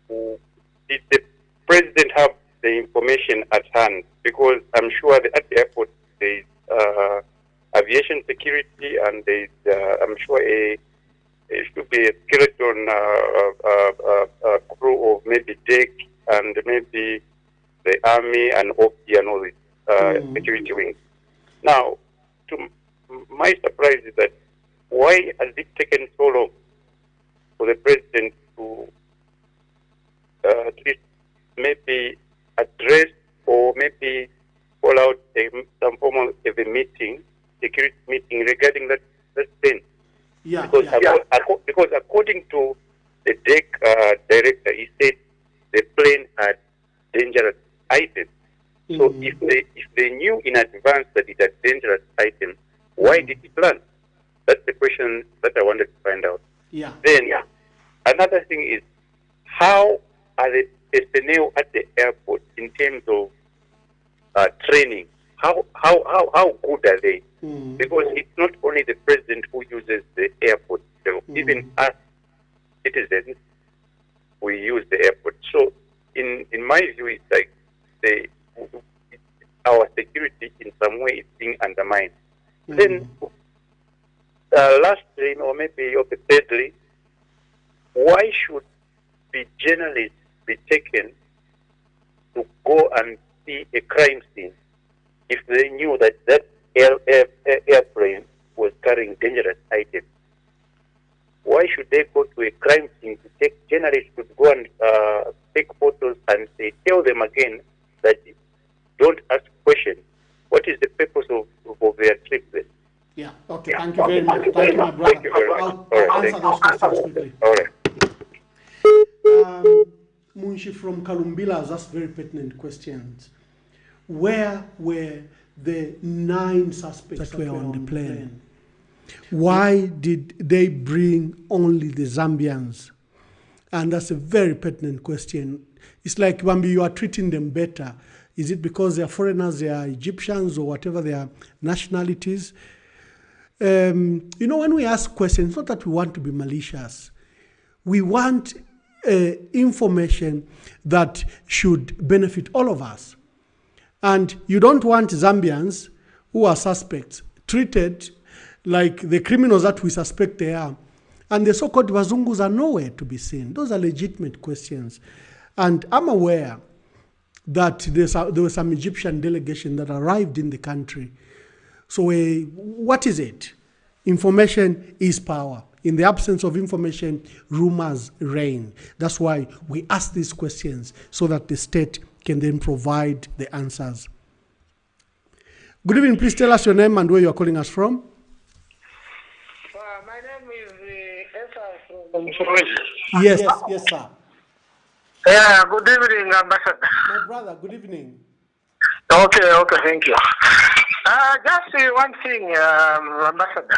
Did the president have the information at hand? Because I'm sure at the airport there is aviation security, and there is, I'm sure it should be a skeleton crew of maybe deck and maybe the army and OP and all this security wings. Now, to my surprise is that why has it taken so long for the president to at least maybe address or maybe call out some form of a meeting, security meeting regarding that plane? Because according to the deck director, he said the plane had dangerous items. So if they knew in advance that it had dangerous items, why did it land? That's the question that I wanted to find out. Then another thing is, how are the personnel at the airport in terms of training? How good are they? Because it's not only the president who uses the airport, so even us citizens, we use the airport. So in my view, it's like our security in some way is being undermined. Then lastly, or maybe thirdly, why should the journalists be taken to go and see a crime scene if they knew that that airplane was carrying dangerous items? Why should they go to a crime scene to take journalists to go and take photos and say, tell them again that don't ask questions? What is the purpose of their trip then? Yeah, okay, thank you very much. Thank you, my brother. Thank you very much. I'll answer those questions quickly. All right. Munshi from Kalumbila has asked very pertinent questions. Where were the 9 suspects that were on the plane? Why did they bring only the Zambians? And that's a very pertinent question. It's like, Bambi, you are treating them better. Is it because they are foreigners, they are Egyptians, or whatever their nationalities? You know, when we ask questions, it's not that we want to be malicious. We want information that should benefit all of us. And you don't want Zambians who are suspects treated like the criminals that we suspect they are. And the so-called Wazungus are nowhere to be seen. Those are legitimate questions. And I'm aware that there was some Egyptian delegation that arrived in the country. So what is it? Information is power. In the absence of information, rumors reign. That's why we ask these questions, so that the state can then provide the answers. Good evening. Please tell us your name and where you are calling us from. My name is Esa from Yes, yes, sir. Yeah, good evening, Ambassador. My brother, good evening. Okay, thank you. Just one thing, Ambassador.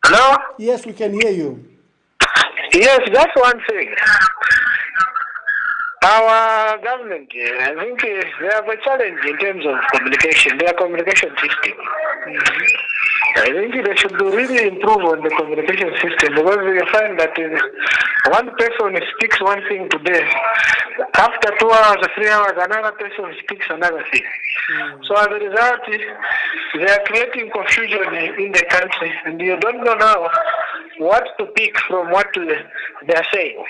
Hello? Yes, we can hear you. Yes, that's one thing. Our government, I think they have a challenge in terms of communication, their communication system. I think they should really improve on the communication system, because you find that one person speaks one thing today, after 2 hours or 3 hours, another person speaks another thing. So as a result, they are creating confusion in the country, and you don't know now what to pick from what they are saying.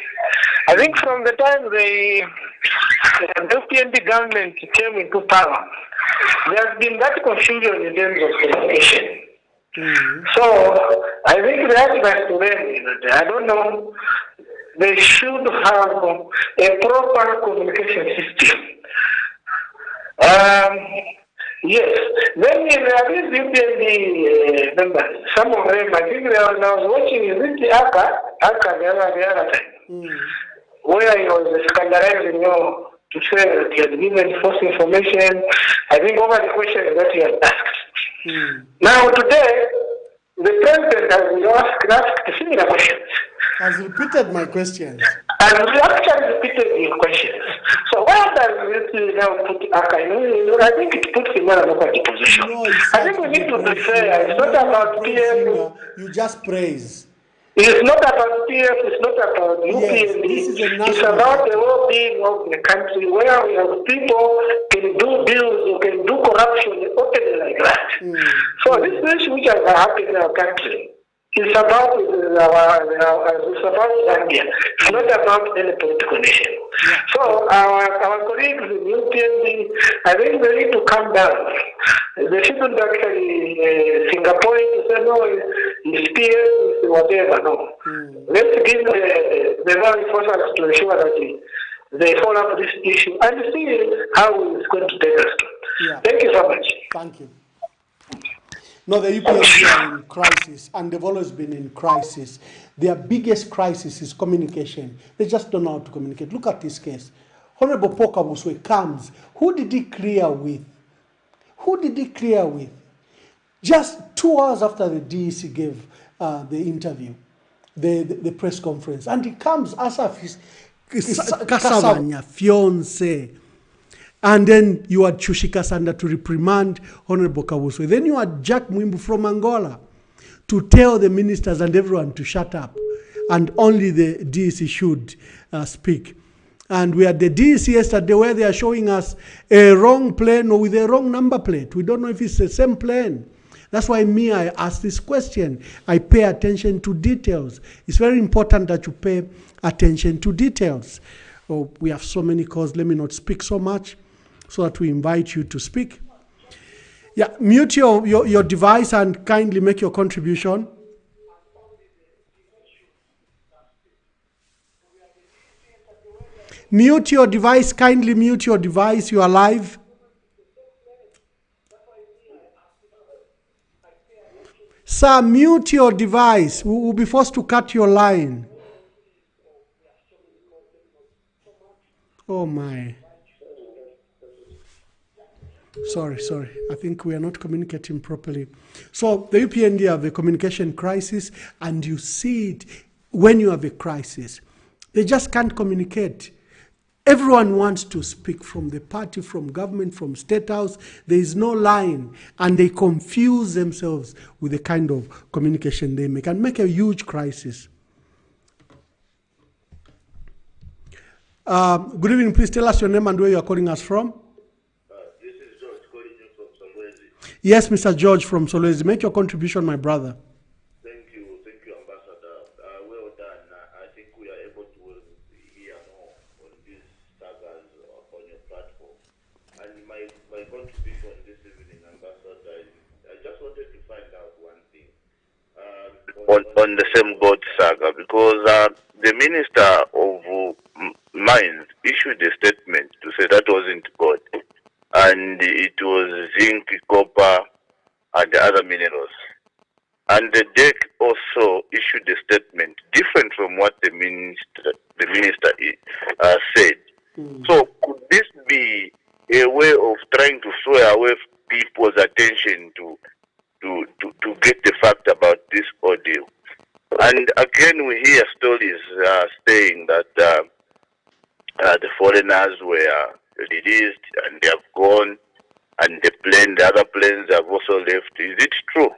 I think from the time the UPND government came into power, there has been that confusion in terms of communication. So I think the advice to them is that, I don't know, they should have a proper communication system. Yes, then there are these UPND members, some of them, I think I was watching, is it the Aka the other time, where he was scandalizing you to say that he had given false information, I think over the questions that he had asked. Now today, the president has asked similar questions. Has repeated my questions. And we actually repeated your questions. So why does it now put Aka? I think it puts him in an awkward position. No, I think we need to be fair. It's not about PF. You just praise. It's not about PF, it's not about UPND. It's about the well-being of the country, where we have people can do deals or can do corruption openly like that. So this issue which has happened in our country is about Zambia. It's not about any political nation. So our colleagues in UPND, I think they need to calm down. They shouldn't actually Singapore to say no, it's PF, whatever. No. Let's give the law enforcement to ensure that they follow up this issue and see how it's going to take us. Thank you so much. Thank you. No, the UPND are in crisis, and they've always been in crisis. Their biggest crisis is communication. They just don't know how to communicate. Look at this case. Honorable Pokabuswe comes. Who did he clear with? Who did he clear with? Just 2 hours after the DEC gave the interview, the press conference, and he comes as if his Kasabanya fiance. And then you had Chushika Sanda to reprimand Honorable Kabuswe. Then you had Jack Mwimbu from Angola to tell the ministers and everyone to shut up. and only the DEC should speak. And we had the DEC yesterday where they are showing us a wrong plane or with a wrong number plate. We don't know if it's the same plane. That's why I ask this question. I pay attention to details. It's very important that you pay attention to details. Oh, we have so many calls. Let me not speak so much so that we invite you to speak. Yeah, mute your device and kindly make your contribution. Mute your device, kindly mute your device. You are live. Sir, mute your device. We will be forced to cut your line. Oh my. Sorry. I think we are not communicating properly. So the UPND have a communication crisis, and you see it when you have a crisis. They just can't communicate. Everyone wants to speak, from the party, from government, from State House. There is no line, and they confuse themselves with the kind of communication they make and make a huge crisis. Good evening. Please tell us your name and where you are calling us from. This is George calling you from Solwezi. Yes, Mr. George from Solwezi. Make your contribution, my brother. Thank you, Ambassador. Well done. I think we are able to hear more on these sagas on your platform. And my contribution this evening, Ambassador, I just wanted to find out one thing on the same God saga, because the Minister of Mines issued a statement to say that wasn't God, and it was zinc, copper, and other minerals. And the DEC also issued a statement different from what the minister said. So could this be a way of trying to throw away people's attention to get the fact about this ordeal? And again, we hear stories saying that the foreigners were released and they have gone, and the other planes have also left. Is it true?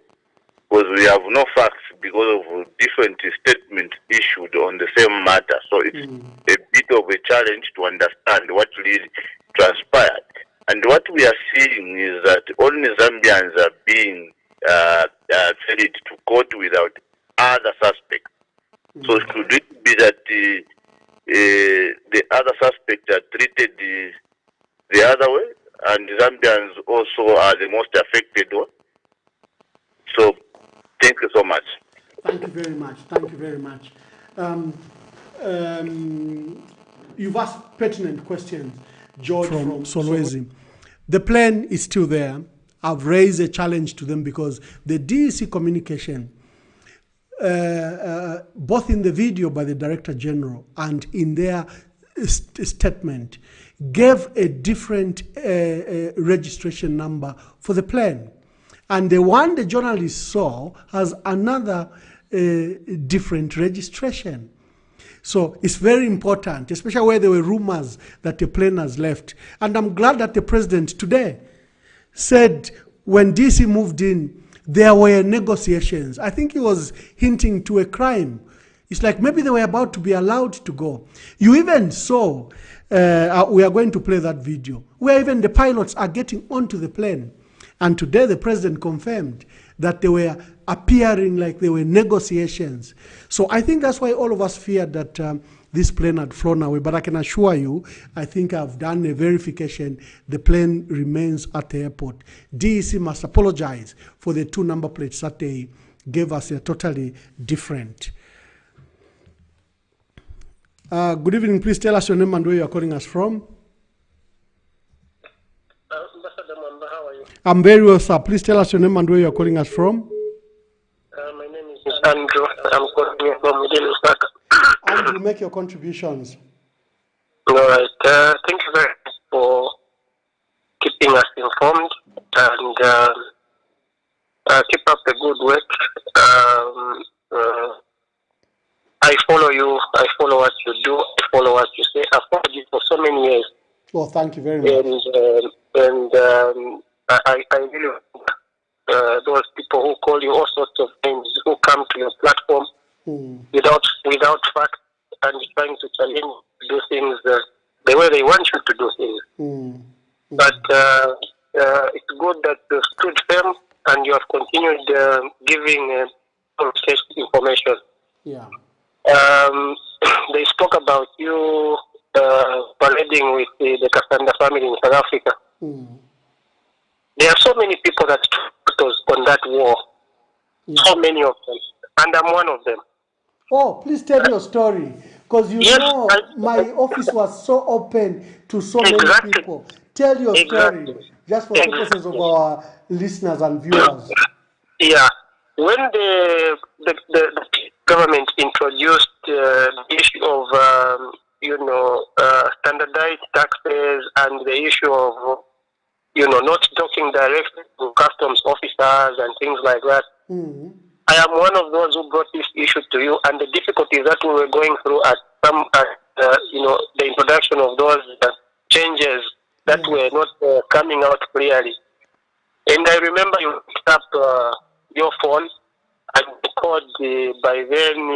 Because we have no facts because of different statements issued on the same matter. So it's a bit of a challenge to understand what really transpired. And what we are seeing is that only Zambians are being ferried to court without other suspects. So could it be that the other suspects are treated the other way, and Zambians also are the most affected one? So thank you so much. Thank you very much. Thank you very much. You've asked pertinent questions, George from Solwezi. The plane is still there. I've raised a challenge to them because the DEC communication, both in the video by the Director General and in their statement, gave a different registration number for the plane. And the one the journalist saw has another different registration. So it's very important, especially where there were rumors that the plane has left. And I'm glad that the president today said when DC moved in, there were negotiations. I think he was hinting to a crime. It's like maybe they were about to be allowed to go. You even saw, we are going to play that video, where even the pilots are getting onto the plane. And today the president confirmed that they were appearing like there were negotiations. So I think that's why all of us feared that this plane had flown away. But I can assure you, I think I've done a verification. The plane remains at the airport. DEC must apologize for the two number plates that they gave us. They're totally different. Good evening. Please tell us your name and where you're calling us from. How are you? I'm very well, sir. Please tell us your name and where you're calling us from. My name is Andrew. I'm calling you from within Lusaka. Andrew, make your contributions. All right. Thank you very much for keeping us informed, and keep up the good work. I follow you. I follow what you do. I follow what you say. I've followed you for so many years. Well, thank you very much. I really those people who call you all sorts of names, who come to your platform without fact, and trying to challenge do things the way they want you to do things. But it's good that you stood firm and you have continued giving information. Yeah. They spoke about you parading with the Kasanda family in South Africa. There are so many people that was on that war. Yeah. So many of them. And I'm one of them. Oh, please tell your story. Because know, my office was so open to so many people. Tell your story, just for purposes of our listeners and viewers. Yeah. When the government introduced the issue of, standardized taxes and the issue of, not talking directly to customs officers and things like that, I am one of those who brought this issue to you, and the difficulties that we were going through at the introduction of those changes that were not coming out clearly. And I remember you picked up your phone and called by then,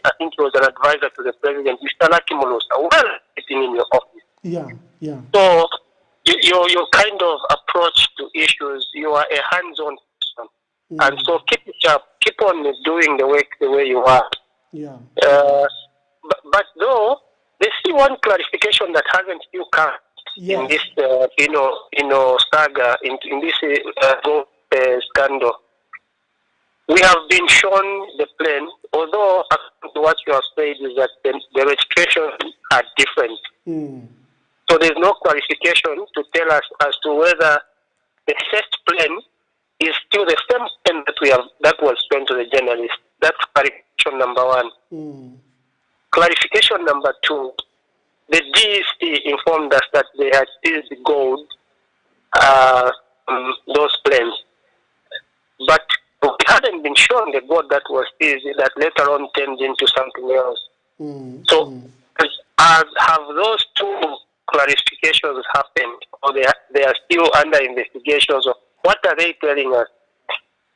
I think he was an advisor to the president, Mr. Lucky Mulusa, well sitting in your office. Yeah, yeah. So your kind of approach to issues, you are a hands-on person. And so keep it up, keep on doing the work the way you are. Yeah. But though, there's still one clarification that hasn't still come in this, saga, in this scandal. We have been shown the plane, although what you have said is that the registrations are different. So there's no clarification to tell us as to whether the first plane is still the same plane that was shown to the journalist. That's clarification number one. Clarification number two, the DEC informed us that they had seized gold, those planes. But we hadn't been shown the gold that was seized that later on turned into something else. So have those two clarifications happened, or they are still under investigations? Or what are they telling us?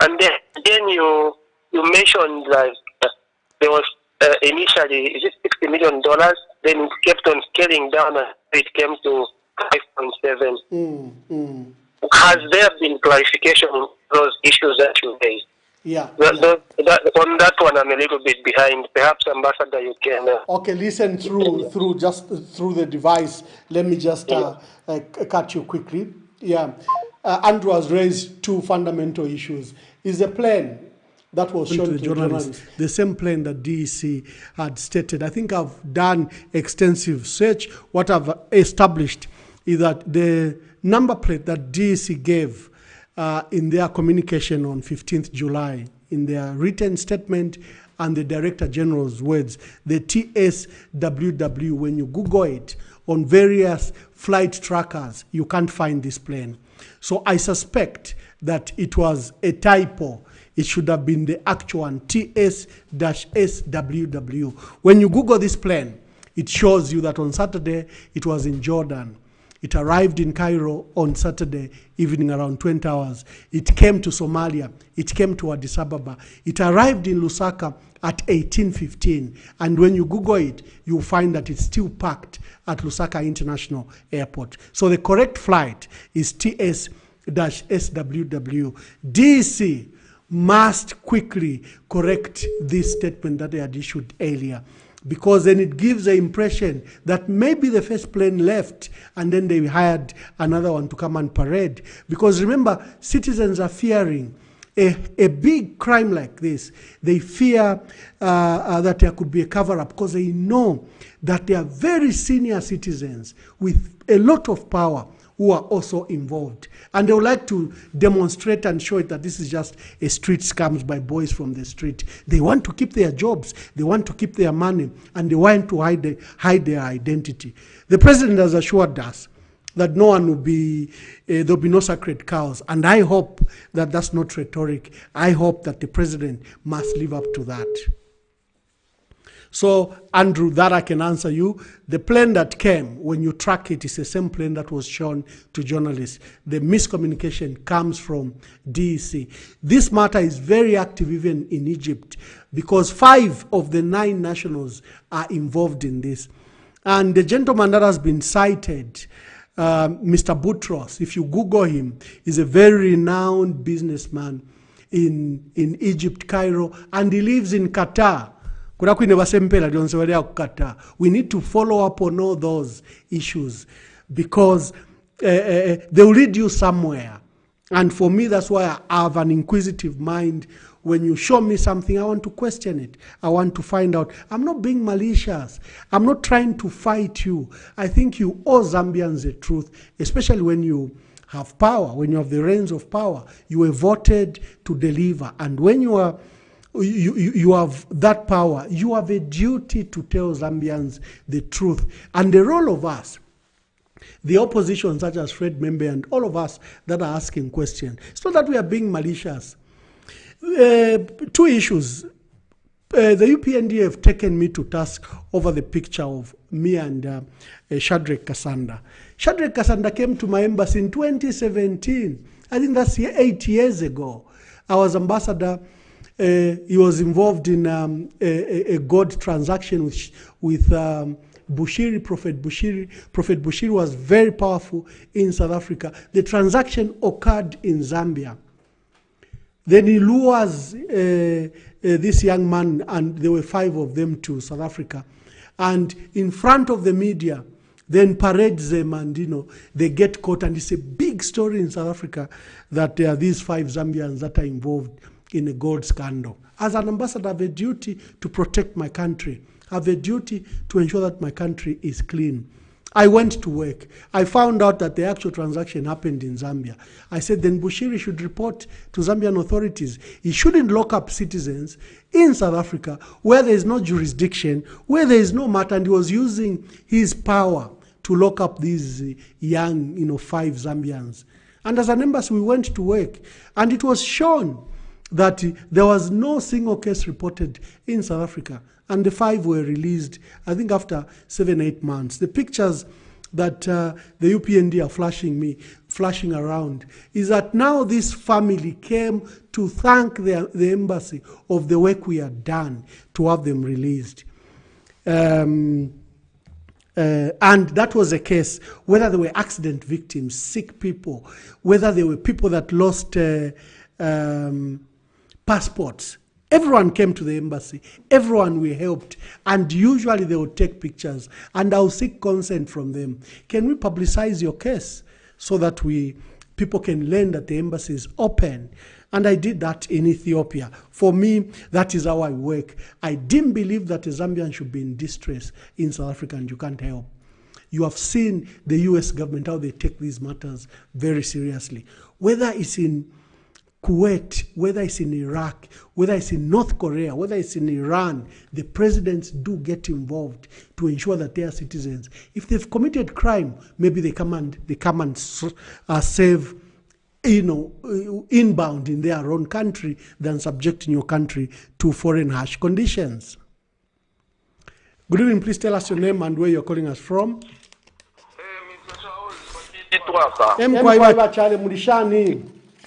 And then you mentioned that there was initially, is it $60 million? Then it kept on scaling down and it came to 5.7. Has there been clarification on those issues that you raised? Yeah. On that one, I'm a little bit behind. Perhaps, Ambassador, you can. Okay, listen through the device. Let me just cut you quickly. Yeah. Andrew has raised two fundamental issues. Is the plane that was shown to the journalists the same plane that DEC had stated? I think I've done extensive search. What I've established is that the number plate that DEC gave in their communication on 15th July, in their written statement and the Director General's words, the TSWW, when you Google it on various flight trackers, you can't find this plane. So I suspect that it was a typo. It should have been the actual one, TS-SWW. When you Google this plane, it shows you that on Saturday, it was in Jordan. It arrived in Cairo on Saturday evening around 20 hours. It came to Somalia. It came to Addis Ababa. It arrived in Lusaka at 18:15. And when you Google it, you'll find that it's still parked at Lusaka International Airport. So the correct flight is TS-SWW. DEC must quickly correct this statement that they had issued earlier, because then it gives the impression that maybe the first plane left and then they hired another one to come and parade. Because remember, citizens are fearing a big crime like this. They fear that there could be a cover-up, because they know that there are very senior citizens with a lot of power who are also involved. And they would like to demonstrate and show it that this is just a street scams by boys from the street. They want to keep their jobs, they want to keep their money, and they want to hide their identity. The president has assured us that no one will be, there'll be no sacred cows. And I hope that that's not rhetoric. I hope that the president must live up to that. So, Andrew, that I can answer you. The plane that came, when you track it, is the same plane that was shown to journalists. The miscommunication comes from DEC. This matter is very active even in Egypt because 5 of the 9 nationals are involved in this. And the gentleman that has been cited, Mr. Boutros, if you Google him, is a very renowned businessman in Egypt, Cairo, and he lives in Qatar. We need to follow up on all those issues because they'll lead you somewhere. And for me, that's why I have an inquisitive mind. When you show me something, I want to question it. I want to find out. I'm not being malicious. I'm not trying to fight you. I think you owe Zambians the truth, especially when you have power, when you have the reins of power. You were voted to deliver. And when you are you have that power, you have a duty to tell Zambians the truth. And the role of us, the opposition such as Fred Membe and all of us that are asking questions, it's not that we are being malicious. 2 issues. The UPND have taken me to task over the picture of me and Shadrach Kasanda. Shadrach Kasanda came to my embassy in 2017. I think that's 8 years ago. I was ambassador. He was involved in a gold transaction with Bushiri, Prophet Bushiri. Prophet Bushiri was very powerful in South Africa. The transaction occurred in Zambia. Then he lures this young man, and there were 5 of them, to South Africa. And in front of the media, then parades them, and they get caught. And it's a big story in South Africa that there are these 5 Zambians that are involved in a gold scandal. As an ambassador, I have a duty to protect my country. I have a duty to ensure that my country is clean. I went to work. I found out that the actual transaction happened in Zambia. I said, then Bushiri should report to Zambian authorities. He shouldn't lock up citizens in South Africa where there is no jurisdiction, where there is no matter, and he was using his power to lock up these young, 5 Zambians. And as an embassy, we went to work, and it was shown that there was no single case reported in South Africa. And the 5 were released, I think, after 7-8 months. The pictures that the UPND are flashing around, is that now this family came to thank the embassy of the work we had done to have them released. And that was a case, whether they were accident victims, sick people, whether they were people that lost passports. Everyone came to the embassy. Everyone we helped. And usually they would take pictures. And I'll seek consent from them. Can we publicize your case so that people can learn that the embassy is open? And I did that in Ethiopia. For me, that is how I work. I didn't believe that a Zambian should be in distress in South Africa and you can't help. You have seen the US government, how they take these matters very seriously. Whether it's in Kuwait, whether it's in Iraq, whether it's in North Korea, whether it's in Iran, the presidents do get involved to ensure that their citizens, if they've committed crime, maybe they come and save, inbound in their own country than subjecting your country to foreign harsh conditions. Good evening, please tell us your name and where you're calling us from.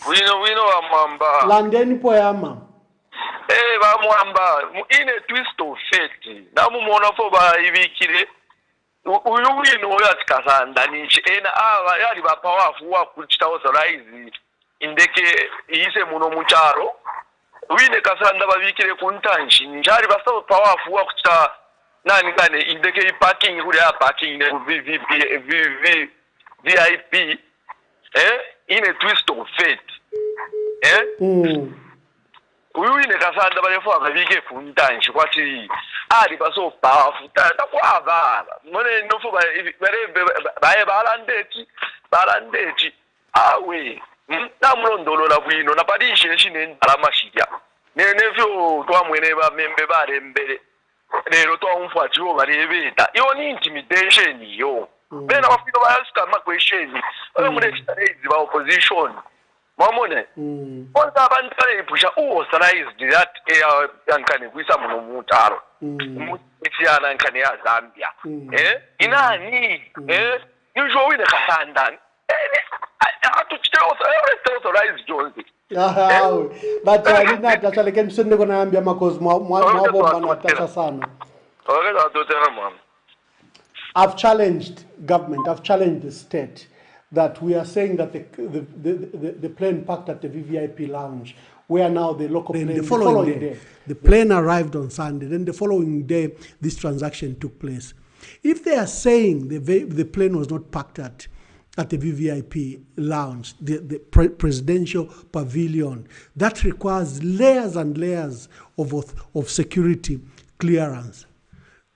Wino wa mwamba landeni poyama ba mwamba ine twist of fate namu muona fo ba ibikire uyu wino yatikasanda nichi ena aba yali ba powerful wa kuchita authorize indeke ise muno mucharo wine kasanda babikire kuntanshi njari basa powerful wa kuchita nani kane indeke parking kuri ya parking ne VIP in a twist of fate. Uyu ine kasanda balefo akabike kuntanshi kwathi ali baso powerful takwaba mone nofo baye balandeti awe namulondolola bwino napadishe nshine alamashija nevyo twamwene ba membe bare mbere lero twamfati wo barebeta iyo ni intimidation yo bena bafika bayasika amaquestion omulextaraise ba opposition mamone onza abantu bayipusha authorize that yankani kwisa muno mutaro Mutiana nkani ya Zambia. Inani usually the Kasanda. Authorize Jones. But not actually can send the Gambia because I've challenged government, I've challenged the state that we are saying that the plane parked at the VVIP lounge, where now the local plane, the following day, the plane arrived on Sunday, then the following day, this transaction took place. If they are saying the plane was not parked at the VVIP lounge, the presidential pavilion, that requires layers and layers of security clearance.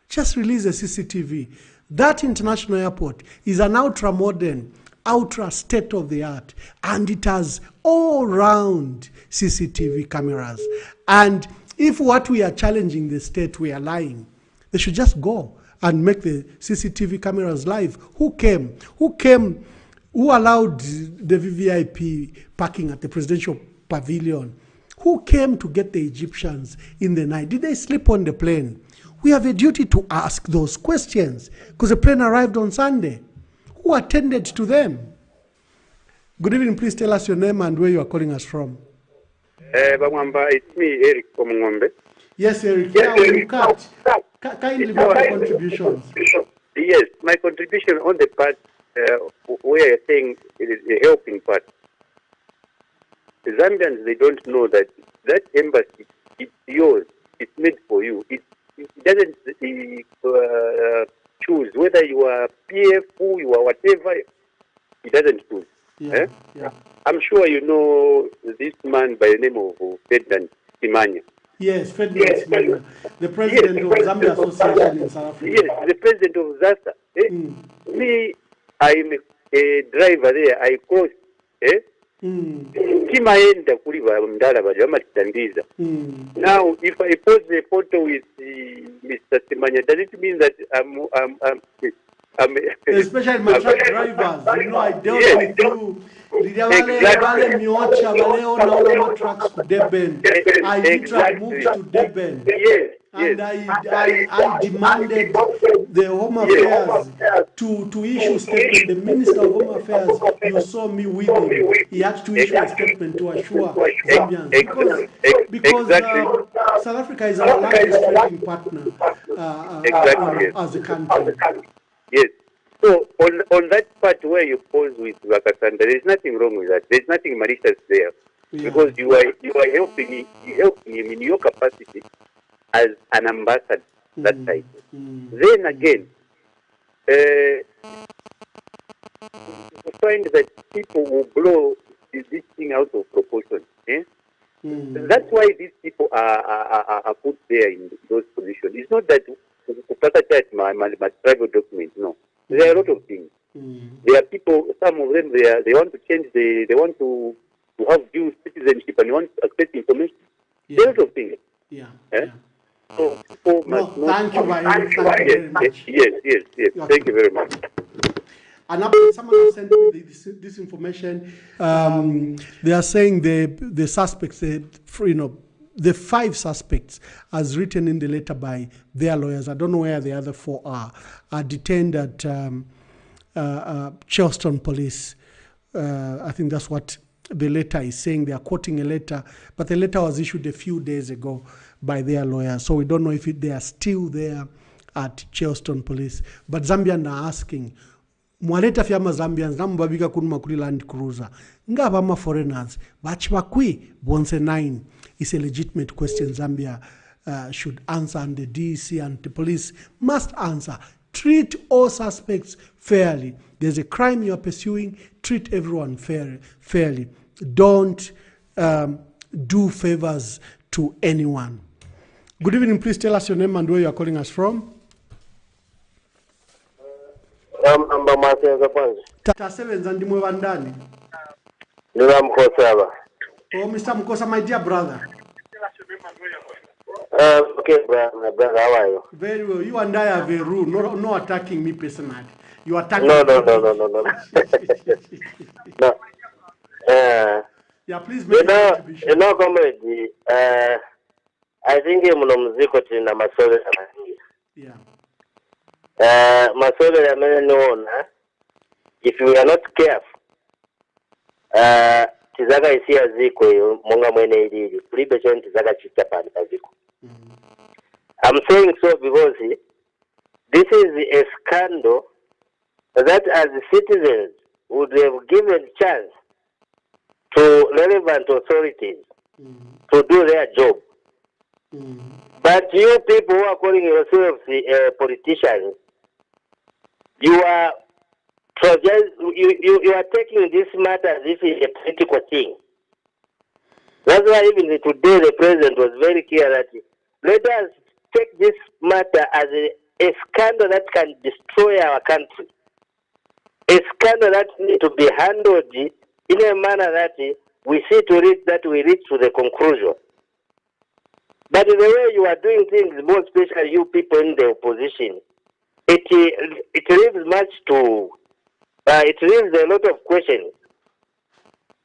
Just release a CCTV. That international airport is an ultra-modern, ultra state-of-the-art, and it has all-round CCTV cameras. And if what we are challenging the state, we are lying, they should just go and make the CCTV cameras live. Who came? Who allowed the VVIP parking at the presidential pavilion? Who came to get the Egyptians in the night? Did they sleep on the plane? We have a duty to ask those questions because the plane arrived on Sunday. Who attended to them? Good evening. Please tell us your name and where you are calling us from. It's me, Eric from Ngombe. Yes, Eric. Now, you cut. Kindly make your contributions. Yes, my contribution on the part where you're saying it is a helping part. The Zambians, they don't know that embassy, it's yours. It's made for you. It doesn't choose whether you are PF, who you are, whatever. It doesn't choose. Yeah. I'm sure you know this man by the name of Ferdinand Simanya. Yes, Ferdinand Simanya, the president of Zambia Association in South Africa. Yes, the president of ZASA. Me, I'm a driver there. I cross. Kimaenda kuliva mdala bali amatitandiza. Now, if I post a photo with Mr. Simanya, does it mean that I'm especially my truck drivers, you know, I dealt with you. Exactly. I literally moved to Deben. And I demanded the Home Affairs to issue a statement. The Minister of Home Affairs, you saw me with him. He had to issue a statement to assure Zambians. Because South Africa is our largest trading partner as a country. Yes. So on that part where you pose with Wakasanda, there is nothing wrong with that. There is nothing malicious there, because you are helping him in your capacity as an ambassador. That side. Then again, you find that people will blow this thing out of proportion. That's why these people are put there in those positions. It's not that my tribal document. No. There are a lot of things. There are people, some of them, they want to change, they want to have dual citizenship and they want to access information. There are a lot of things. So people must know. Thank you very much. Yes. Thank you very much. And someone has sent me this information. They are saying the suspects, the 5 suspects, as written in the letter by their lawyers, I don't know where the other 4 are detained at Charleston Police. I think that's what the letter is saying. They are quoting a letter, but the letter was issued a few days ago by their lawyers. So we don't know if they are still there at Charleston Police. But Zambians are asking, mwaleta fyama Zambians, namubabika kunuma kuli Land Cruiser. Ngaba ma foreigners, bachibakwi bonse 9. It's a legitimate question Zambia should answer, and the DEC and the police must answer. Treat all suspects fairly. There's a crime you are pursuing, treat everyone fairly. Don't do favors to anyone. Good evening, please tell us your name and where you are calling us from. Tasevenza ndimwe vandani. Oh, Mr. Mukosa, my dear brother. Okay, brother, how are you? Very well. You and I have a rule. No attacking me personally. You attacking No. No. Yeah, please make comrade, I think muno muziko tina masole amangi. Yeah. Masole ameniona, if we are not careful, tizaga isia ziko munga mwene ilili. Kulibe choni tizaga chichapani ziko. I'm saying so because this is a scandal that as citizens would have given chance to relevant authorities to do their job. But you people who are calling yourselves politicians, you are you are taking this matter as if it's a political thing. That's why even today the president was very clear that let us take this matter as a scandal that can destroy our country. A scandal that needs to be handled in a manner that we see to it that we reach to the conclusion. But the way you are doing things, more especially you people in the opposition, it leaves much to, it leaves a lot of questions.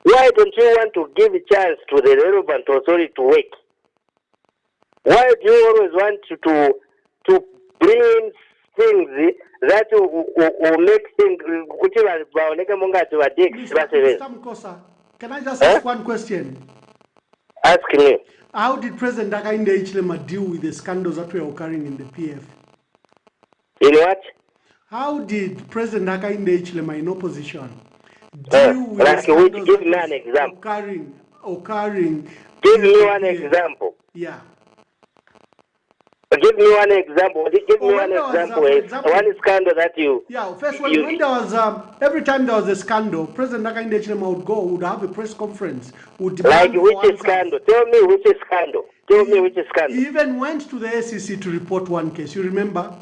Why don't you want to give a chance to the relevant authority to work? Why do you always want to bring in things that will make things, Mr. Mkosa, can I just ask one question? Ask me. How did President Hakainde Hichilema deal with the scandals that were occurring in the PF? In what? How did President Hakainde Hichilema in opposition deal with the scandals give me an example. Occurring? Give me one example. Yeah. Give me one example. Give me one example. One scandal that you. Yeah, first when there was every time there was a scandal, President Hakainde Hichilema would have a press conference. Would like which scandal? Tell me which scandal. Tell me which scandal. He even went to the SEC to report one case. You remember?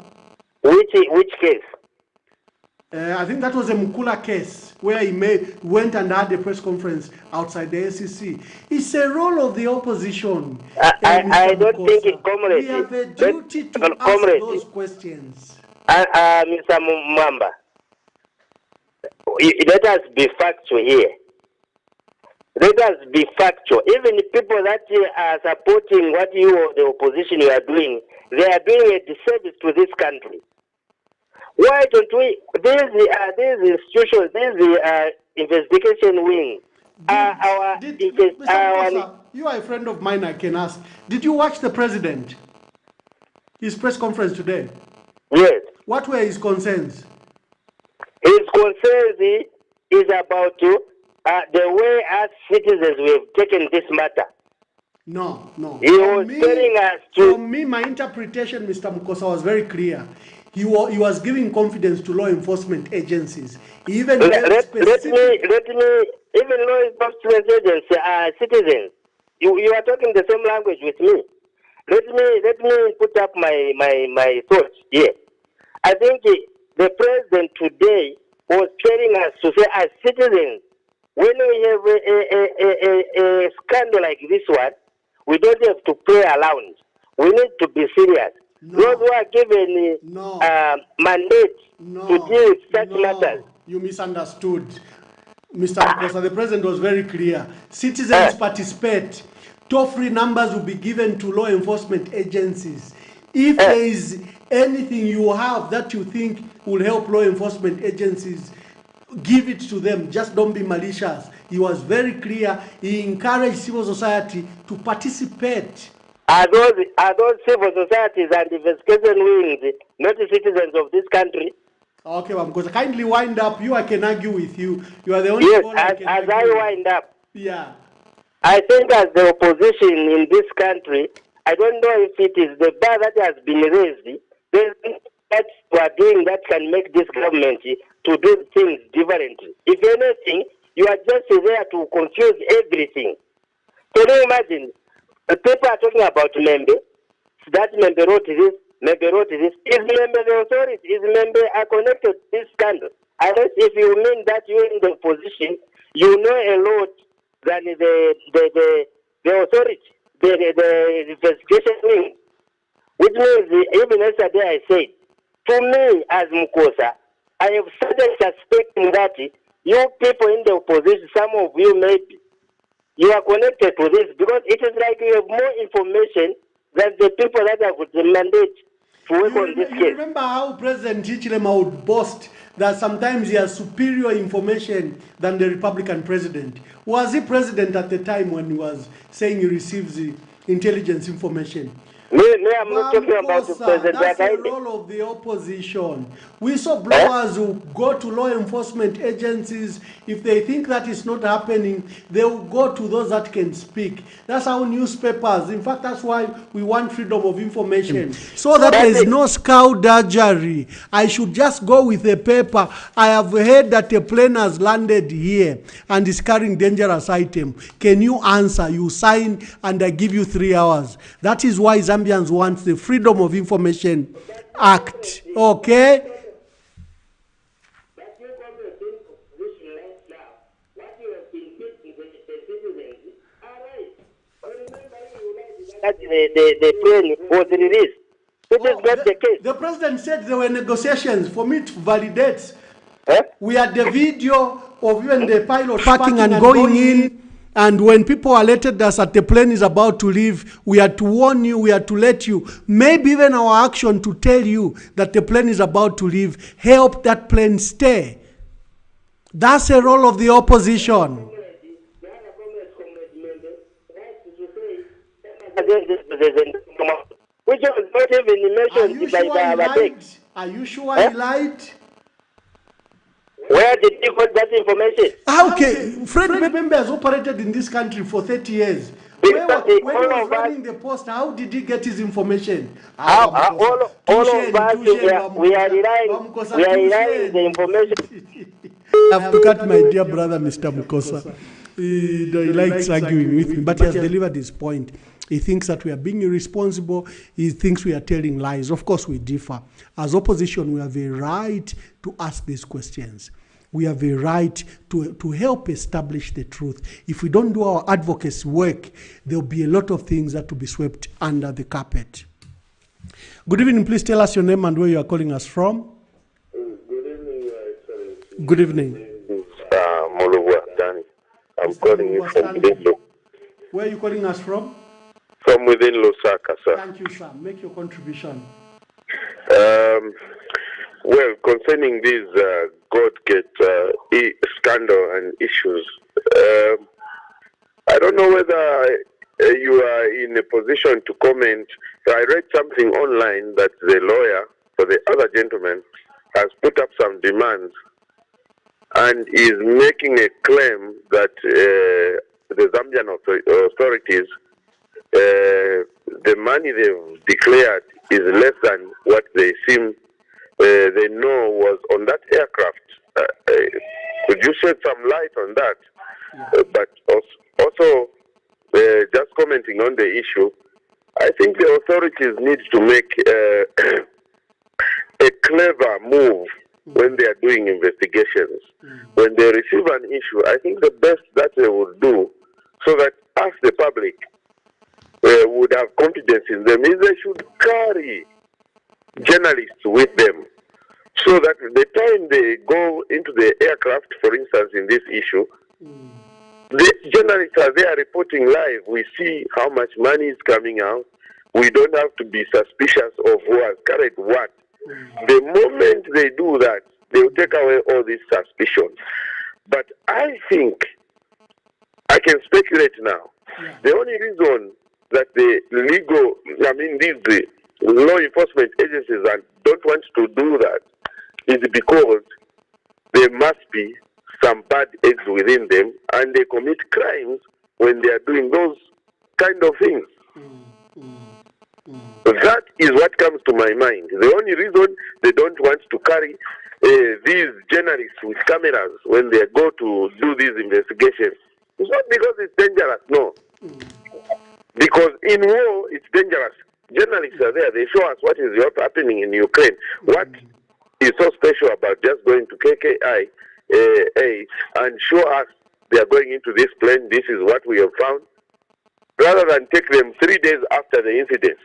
Which case? I think that was a Mukula case where he went and had a press conference outside the SEC. It's a role of the opposition. I don't think it, comrade. We have a duty to ask those questions. Mr. Mwamba, let us be factual here. Let us be factual. Even the people that are supporting what you, the opposition, you are doing, they are doing a disservice to this country. Why don't we, these institutions, these investigation wings, you are a friend of mine, I can ask. Did you watch the president? His press conference today? Yes. What were his concerns? His concerns is about the way as citizens we have taken this matter. No. He was telling us to... For me, my interpretation, Mr. Mkosa, was very clear. He was giving confidence to law enforcement agencies. He even let me, even law enforcement agencies are citizens. You are talking the same language with me. Let me put up my thoughts here. I think the president today was telling us to say, as citizens, when we have a scandal like this one, we don't have to play around. We need to be serious. Those who are given mandate to deal with such matters. You misunderstood. Mr. Mkosa, the president was very clear. Citizens participate. Toll-free numbers will be given to law enforcement agencies. If there is anything you have that you think will help law enforcement agencies, give it to them. Just don't be malicious. He was very clear. He encouraged civil society to participate. Are those civil societies and investigation wings not the citizens of this country? Okay, because kindly wind up. I can argue with you. You are the only one as I wind up. Yeah. I think as the opposition in this country, I don't know if it is the bar that has been raised, that we are doing that can make this government to do things differently. If anything, you are just there to confuse everything. Can you imagine? People are talking about Membe. That Membe wrote this, Membe wrote this. Is Membe the authority? Is Membe are connected to this scandal? Unless if you mean that you are in the opposition, you know a lot than the authority, the investigation wing. Which means, even yesterday I said, to me as Mkosa, I have started suspecting that you people in the opposition, some of you maybe, you are connected to this because it is like you have more information than the people that have got the mandate to work on this You case. remember how President Hichilema would boast that sometimes he has superior information than the Republican president? Was he president at the time when he was saying he receives the intelligence information? No, I'm not talking about the president. That's the role of the opposition. Whistleblowers who go to law enforcement agencies, if they think that is not happening, they will go to those that can speak. That's how newspapers, in fact, that's why we want freedom of information. So that there is no skullduggery. I should just go with a paper. I have heard that a plane has landed here and is carrying dangerous item. Can you answer? You sign and I give you 3 hours. That is why Zambians want the Freedom of Information Act. Okay? That the plane was released. It is not the case. The president said there were negotiations for me to validate. We had the video of even the pilot parking and going in. And when people alerted us that the plane is about to leave, we had to warn you, we had to let you. Maybe even our action to tell you that the plane is about to leave helped that plane stay. That's a role of the opposition. Which was not even mentioned by the Are you sure he lied? Where did he get that information? Okay, Fred members operated in this country for 30 years. When he was running the post, how did he get his information? All of us, we are relying on the information. I have to cut my dear brother, Mr. Mukosa. He likes arguing with me, but he has delivered his point. He thinks that we are being irresponsible. He thinks we are telling lies. Of course, we differ. As opposition, we have a right to ask these questions. We have a right to help establish the truth. If we don't do our advocacy work, there will be a lot of things that will be swept under the carpet. Good evening. Please tell us your name and where you are calling us from. Good evening, Excellency. Good evening. Moluwa Dani. I'm calling you from within Where are you calling us from? From within Lusaka, sir. Thank you, sir. Make your contribution. Well, concerning this Goldgate scandal and issues, I don't know whether you are in a position to comment. I read something online that the lawyer for the other gentleman has put up some demands and is making a claim that the Zambian authorities, the money they've declared is less than what they seem they know was on that aircraft. Could you shed some light on that? But also, just commenting on the issue, I think the authorities need to make a clever move when they are doing investigations. When they receive an issue, I think the best that they would do, so that us, the public, would have confidence in them, is they should carry journalists with them, so that the time they go into the aircraft, for instance, in this issue, the journalists are there reporting live. We see how much money is coming out. We don't have to be suspicious of who has carried what. The moment they do that, they will take away all these suspicions. But I think, I can speculate now, the only reason that the these law enforcement agencies don't want to do that is because there must be some bad eggs within them and they commit crimes when they are doing those kind of things. That is what comes to my mind. The only reason they don't want to carry these journalists with cameras when they go to do these investigations is not because it's dangerous, no. Because in war, it's dangerous. Journalists are there. They show us what is happening in Ukraine. What is so special about just going to KKI and show us they are going into this plane, this is what we have found, rather than take them 3 days after the incident.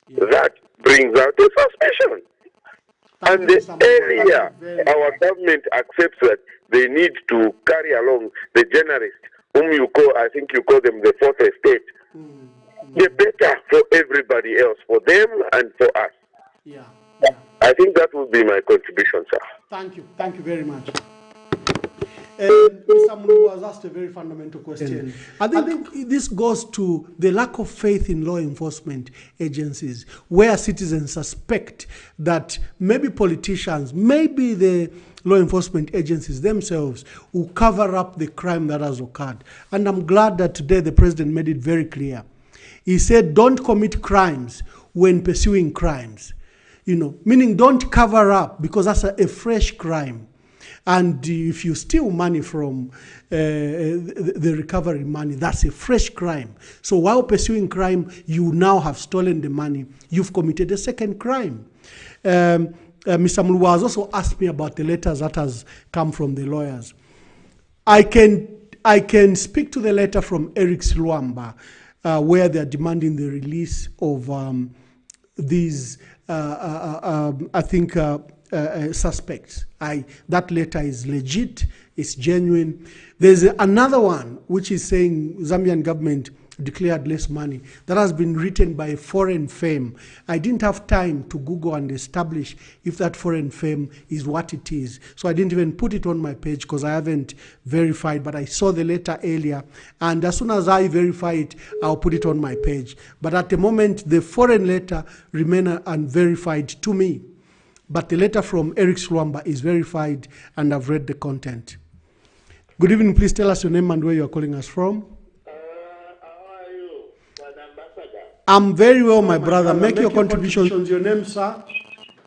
That brings out a suspicion. And the area our government accepts that they need to carry along the journalists, whom you call, I think you call them the fourth estate, the better for everybody else, for them and for us. Yeah. I think that would be my contribution, sir. Thank you. Thank you very much. Mr. Mulu has asked a very fundamental question. I think this goes to the lack of faith in law enforcement agencies, where citizens suspect that maybe politicians, maybe the law enforcement agencies themselves will cover up the crime that has occurred. And I'm glad that today the president made it very clear. He said, don't commit crimes when pursuing crimes. Meaning don't cover up, because that's a fresh crime. And if you steal money from the recovery money, that's a fresh crime. So while pursuing crime, you now have stolen the money. You've committed a second crime. Mr. Mulwa has also asked me about the letters that has come from the lawyers. I can speak to the letter from Eric Silwamba, where they are demanding the release of these, suspects. That letter is legit, it's genuine. There's another one which is saying Zambian government declared less money. That has been written by a foreign firm. I didn't have time to Google and establish if that foreign firm is what it is. So I didn't even put it on my page because I haven't verified, but I saw the letter earlier. And as soon as I verify it, I'll put it on my page. But at the moment, the foreign letter remains unverified to me. But the letter from Eric Swamba is verified, and I've read the content. Good evening. Please tell us your name and where you are calling us from. I'm very well, my brother. Make your contributions. Your name, sir?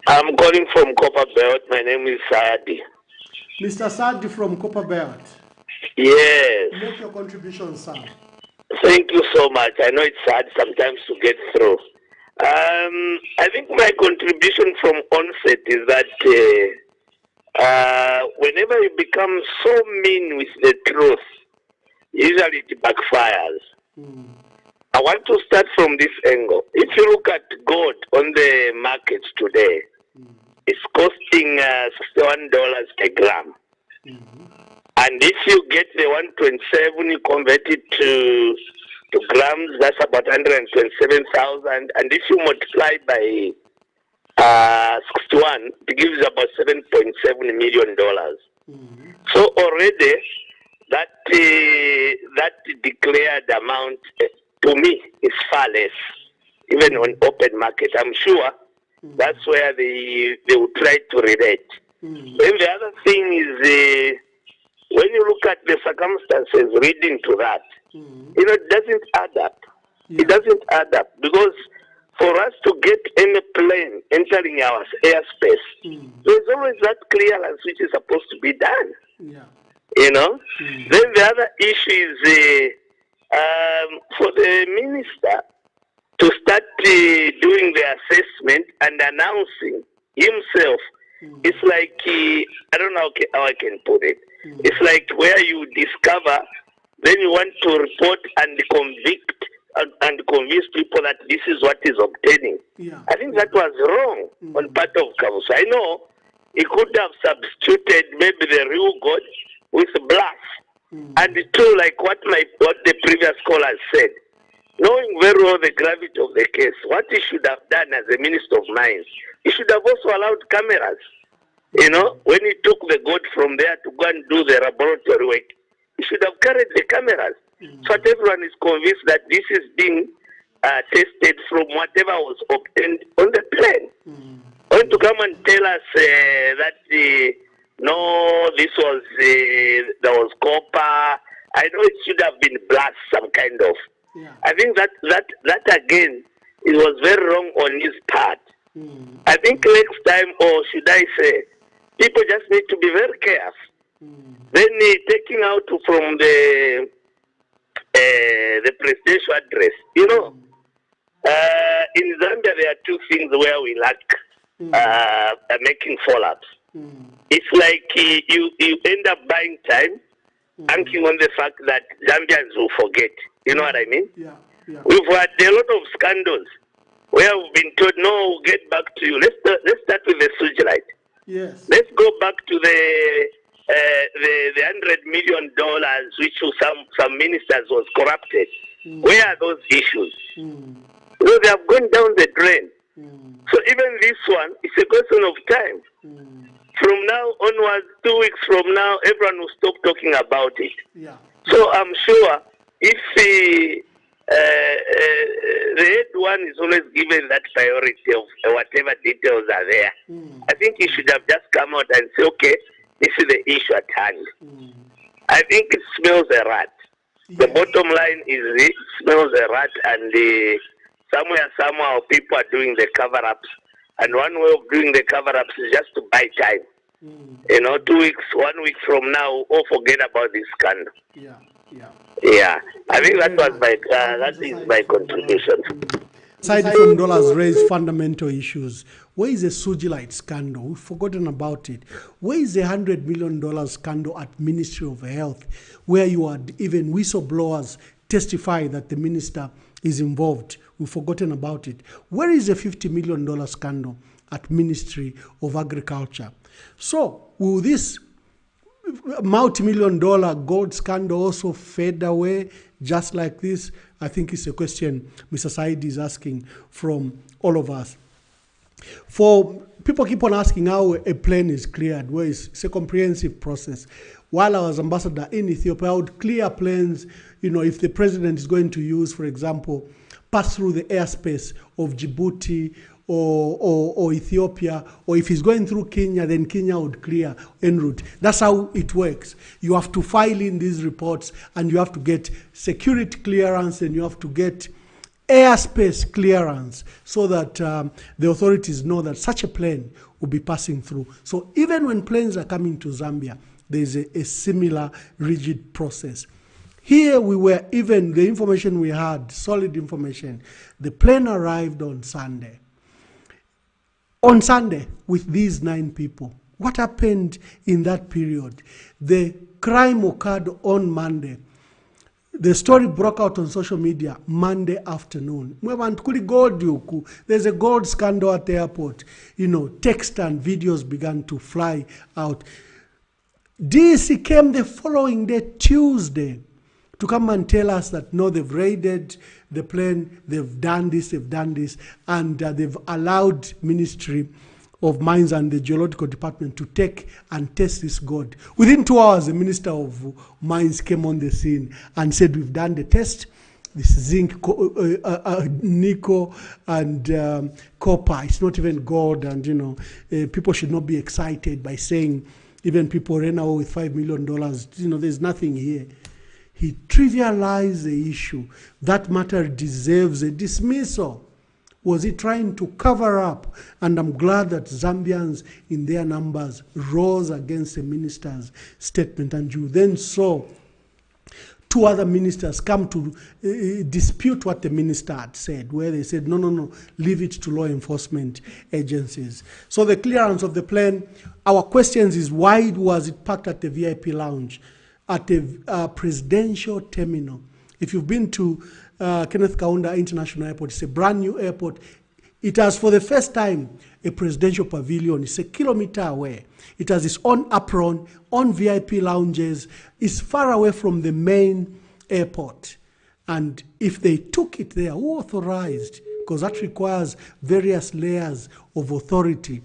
I'm calling from Copperbelt. My name is Saadi. Mr. Saadi from Copperbelt. Yes. Make your contribution, sir. Thank you so much. I know it's hard sometimes to get through. I think my contribution from onset is that whenever you become so mean with the truth, usually it backfires. I want to start from this angle. If you look at gold on the market today, it's costing $61 per gram. And if you get the 127, you convert it to grams, that's about 127,000. And if you multiply by 61, it gives about $7.7 million. So already that declared amount to me is far less, even on open market. I'm sure that's where they will try to relate. Then the other thing is when you look at the circumstances leading to that, it doesn't add up. Yeah. It doesn't add up because for us to get any plane entering our airspace, there's always that clearance which is supposed to be done. Yeah. Then the other issue is for the minister to start doing the assessment and announcing himself. It's like, I don't know how I can put it. It's like where you discover, then you want to report and convict and convince people that this is what is obtaining. Yeah. I think that was wrong on part of council. I know he could have substituted maybe the real God with bluff. And true, like what the previous caller said, knowing very well the gravity of the case, what he should have done as a Minister of Mines, he should have also allowed cameras. When he took the gold from there to go and do the laboratory work, he should have carried the cameras. So that everyone is convinced that this is being tested from whatever was obtained on the plane. Going to come and tell us that no, this was there was copper. I know it should have been blast, some kind of. Yeah. I think that again, it was very wrong on his part. I think next time, or should I say, people just need to be very careful. Then taking out from the presidential address, in Zambia there are two things where we lack making follow-ups. It's like you end up buying time, banking on the fact that Zambians will forget. You know what I mean? Yeah. We've had a lot of scandals where we've been told, no, we'll get back to you. Let's start with the sewage light. Yes. Let's go back to the $100 million which some ministers was corrupted. Where are those issues? Because they have gone down the drain. So even this one, it's a question of time. From now onwards, 2 weeks from now, everyone will stop talking about it. So I'm sure if the head one is always given that priority of whatever details are there, I think he should have just come out and say, okay, this is the issue at hand. I think it smells a rat. The bottom line is it smells a rat, and somehow people are doing the cover-ups. And one way of doing the cover-ups is just to buy time. 2 weeks, 1 week from now, or forget about this scandal. Yeah, I think that was that is my contribution. Aside from dollars raised fundamental issues, where is the Sujilite scandal? We've forgotten about it. Where is the $100 million scandal at Ministry of Health, where you had even whistleblowers testify that the minister is involved? We've forgotten about it. Where is the $50 million scandal at Ministry of Agriculture? So will this multi-million-dollar gold scandal also fade away just like this? I think it's a question Mr. Said is asking from all of us. For people keep on asking how a plane is cleared, well, it's a comprehensive process. While I was ambassador in Ethiopia, I would clear planes, if the president is going to use, for example, pass through the airspace of Djibouti or Ethiopia, or if he's going through Kenya, then Kenya would clear en route. That's how it works. You have to file in these reports, and you have to get security clearance, and you have to get airspace clearance so that the authorities know that such a plane will be passing through. So even when planes are coming to Zambia, there's a similar rigid process. Here we were, even the information we had, solid information, the plane arrived on Sunday. On Sunday, with these 9 people, what happened in that period? The crime occurred on Monday. The story broke out on social media Monday afternoon. There's a gold scandal at the airport. Text and videos began to fly out. DEC came the following day, Tuesday, to come and tell us that no, they've raided the plane, they've done this, and they've allowed Ministry of Mines and the Geological Department to take and test this gold. Within 2 hours, the Minister of Mines came on the scene and said, we've done the test. This zinc, nickel, and copper. It's not even gold, and people should not be excited by saying even people ran away with $5 million. There's nothing here. He trivialized the issue. That matter deserves a dismissal. Was he trying to cover up? And I'm glad that Zambians in their numbers rose against the minister's statement. And you then saw 2 other ministers come to dispute what the minister had said, where they said, no, leave it to law enforcement agencies. So the clearance of the plane, our questions is, why was it parked at the VIP lounge at a presidential terminal? If you've been to Kenneth Kaunda International Airport, it's a brand new airport. It has, for the first time, a presidential pavilion. It's a kilometer away. It has its own apron, own VIP lounges. It's far away from the main airport. And if they took it there, who authorized? Because that requires various layers of authority.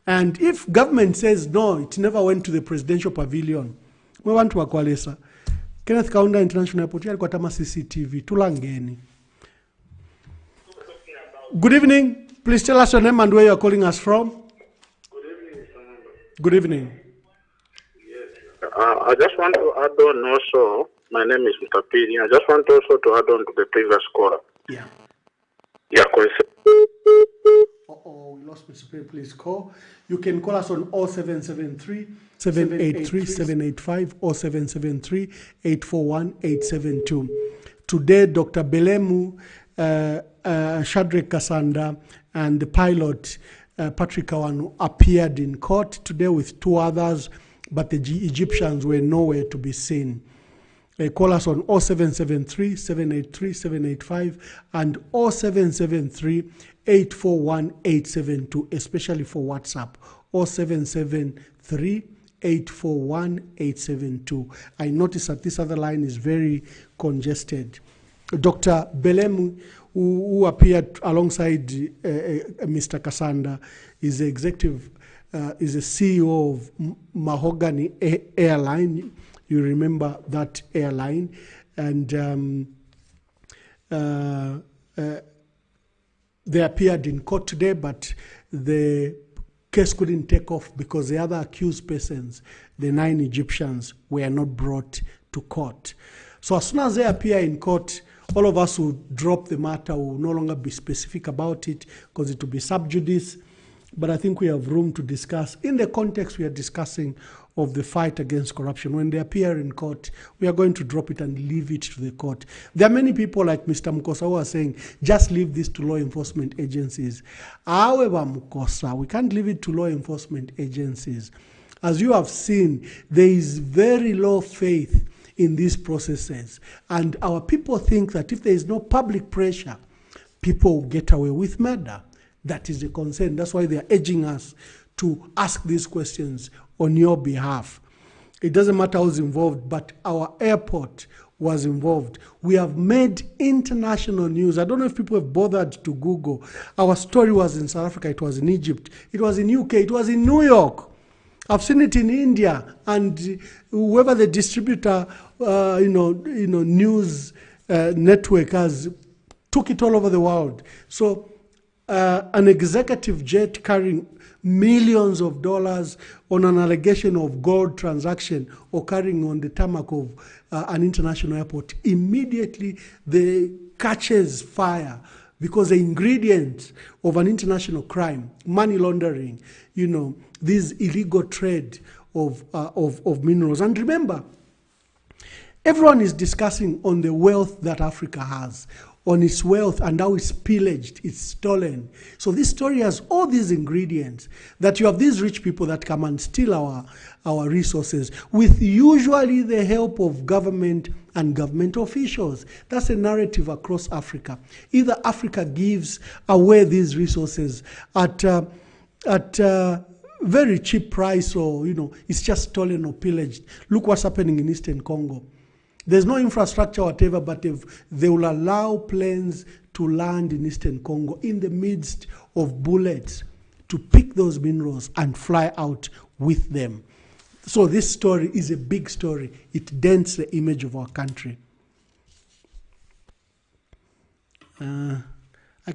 And if government says, no, it never went to the presidential pavilion, we want to akwalesa. Kenneth Kaunda International Airport, yalikuwa tama CCTV, tulangeni. Good evening. Please tell us your name and where you are calling us from. Good evening. Yes. I just want to add on also, my name is Mr. Pini. I just want also to add on to the previous caller. Yeah. Yeah, we lost Mr. Pini. Please call. You can call us on 0773 783 785 or 773 841 872. Today, Dr. Belemu, Shadrach Kasanda, and the pilot, Patrick Awanu, appeared in court today with 2 others, but the Egyptians were nowhere to be seen. Call us on 0773 783 785 and 0773 841 872, especially for WhatsApp, 0773 841 872. I notice that this other line is very congested. Dr. Belem, who appeared alongside Mr. Kasanda, is the executive, is the CEO of Mahogany Airline. You remember that airline, and they appeared in court today, but the case couldn't take off because the other accused persons, the 9 Egyptians, were not brought to court. So as soon as they appear in court, all of us will drop the matter, will no longer be specific about it because it will be sub judice. But I think we have room to discuss. In the context we are discussing of the fight against corruption, when they appear in court, we are going to drop it and leave it to the court. There are many people like Mr. Mukosa who are saying, just leave this to law enforcement agencies. However, Mukosa, we can't leave it to law enforcement agencies. As you have seen, there is very low faith in these processes. And our people think that if there is no public pressure, people will get away with murder. That is the concern. That's why they are urging us to ask these questions on your behalf. It doesn't matter who's involved, but our airport was involved. We have made international news. I don't know if people have bothered to Google. Our story was in South Africa, it was in Egypt, it was in UK, it was in New York. I've seen it in India, and whoever the distributor, news network has, took it all over the world. So an executive jet carrying millions of dollars on an allegation of gold transaction occurring on the tarmac of an international airport, immediately they catches fire because the ingredients of an international crime, money laundering, this illegal trade of minerals. And remember, everyone is discussing on the wealth that Africa has, on its wealth and how it's pillaged, it's stolen. So this story has all these ingredients that you have these rich people that come and steal our resources with usually the help of government and government officials. That's a narrative across Africa. Either Africa gives away these resources at very cheap price, or it's just stolen or pillaged. Look what's happening in Eastern Congo. There's no infrastructure, whatever, but if they will allow planes to land in Eastern Congo in the midst of bullets to pick those minerals and fly out with them. So this story is a big story. It dents the image of our country. I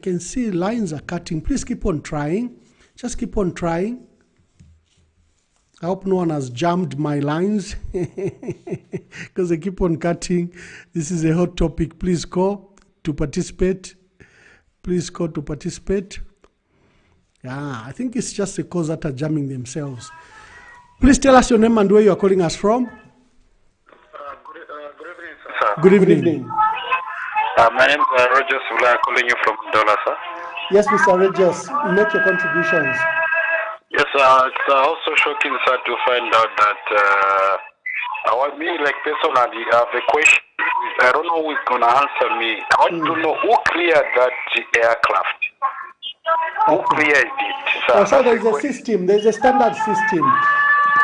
can see lines are cutting. Please keep on trying. Just keep on trying. I hope no one has jammed my lines because they keep on cutting. This is a hot topic. Please call to participate. Please call to participate. Yeah, I think it's just the calls that are jamming themselves. Please tell us your name and where you are calling us from. Good evening. My name is Rogers. I'm calling you from Dola, sir. Yes, Mr. Rogers, make your contributions. Yes, it's also shocking, sir, to find out that personally, the question is, I don't know who's going to answer me. I want to know who cleared that aircraft. Who cleared it, sir? So there's a system, there's a standard system.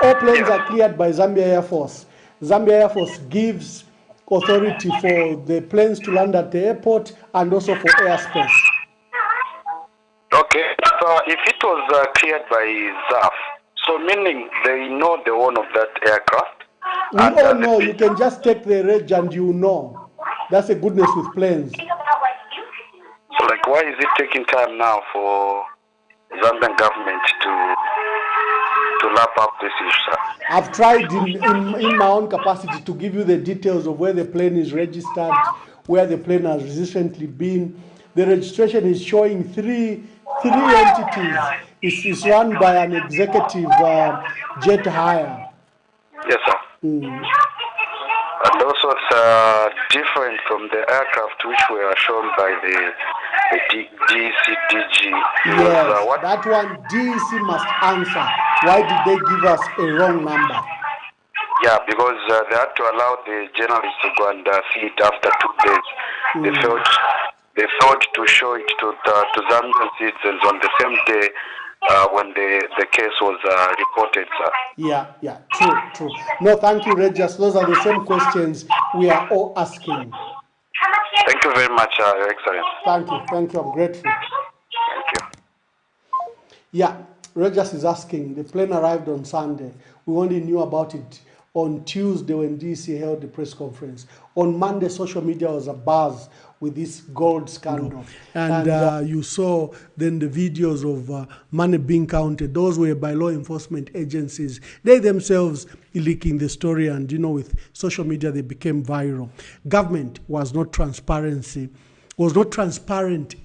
All planes are cleared by Zambia Air Force. Zambia Air Force gives authority for the planes to land at the airport and also for airspace. Okay, so if it was cleared by ZAF, so meaning they know the owner of that aircraft? We all know. You can just take the reg and you know. That's the goodness with planes. So why is it taking time now for Zambian government to lap up this issue, sir? I've tried in my own capacity to give you the details of where the plane is registered, where the plane has recently been. The registration is showing three entities. It's run by an executive jet hire. Yes, sir. And also it's different from the aircraft which were shown by the DCDG. Yes, that one DEC must answer. Why did they give us a wrong number? Yeah, because they had to allow the journalists to go and see it after 2 days. They thought to show it to Zambian citizens on the same day when the case was reported, sir. Yeah, true. No, thank you, Regis. Those are the same questions we are all asking. Thank you very much, Your Excellency. Thank you, I'm grateful. Thank you. Yeah, Regis is asking, the plane arrived on Sunday. We only knew about it on Tuesday when DC held the press conference. On Monday, social media was abuzz with this gold scandal. And you saw then the videos of money being counted. Those were by law enforcement agencies. They themselves leaking the story, and with social media, they became viral. Government was not transparent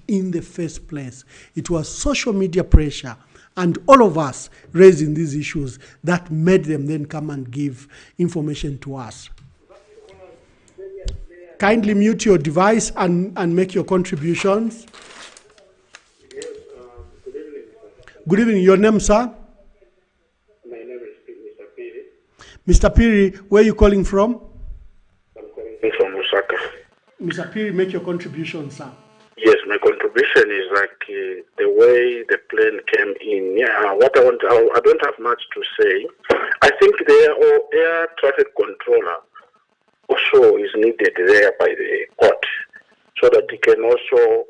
in the first place. It was social media pressure and all of us raising these issues that made them then come and give information to us. Kindly mute your device and make your contributions. Good evening. Your name, sir? My name is Mr. Piri. Mr. Piri, where are you calling from? I'm calling from Lusaka. Mr. Piri, make your contribution, sir. Yes, my contribution is like the way the plane came in. Yeah, I don't have much to say. I think the air traffic controller also is needed there by the court so that he can also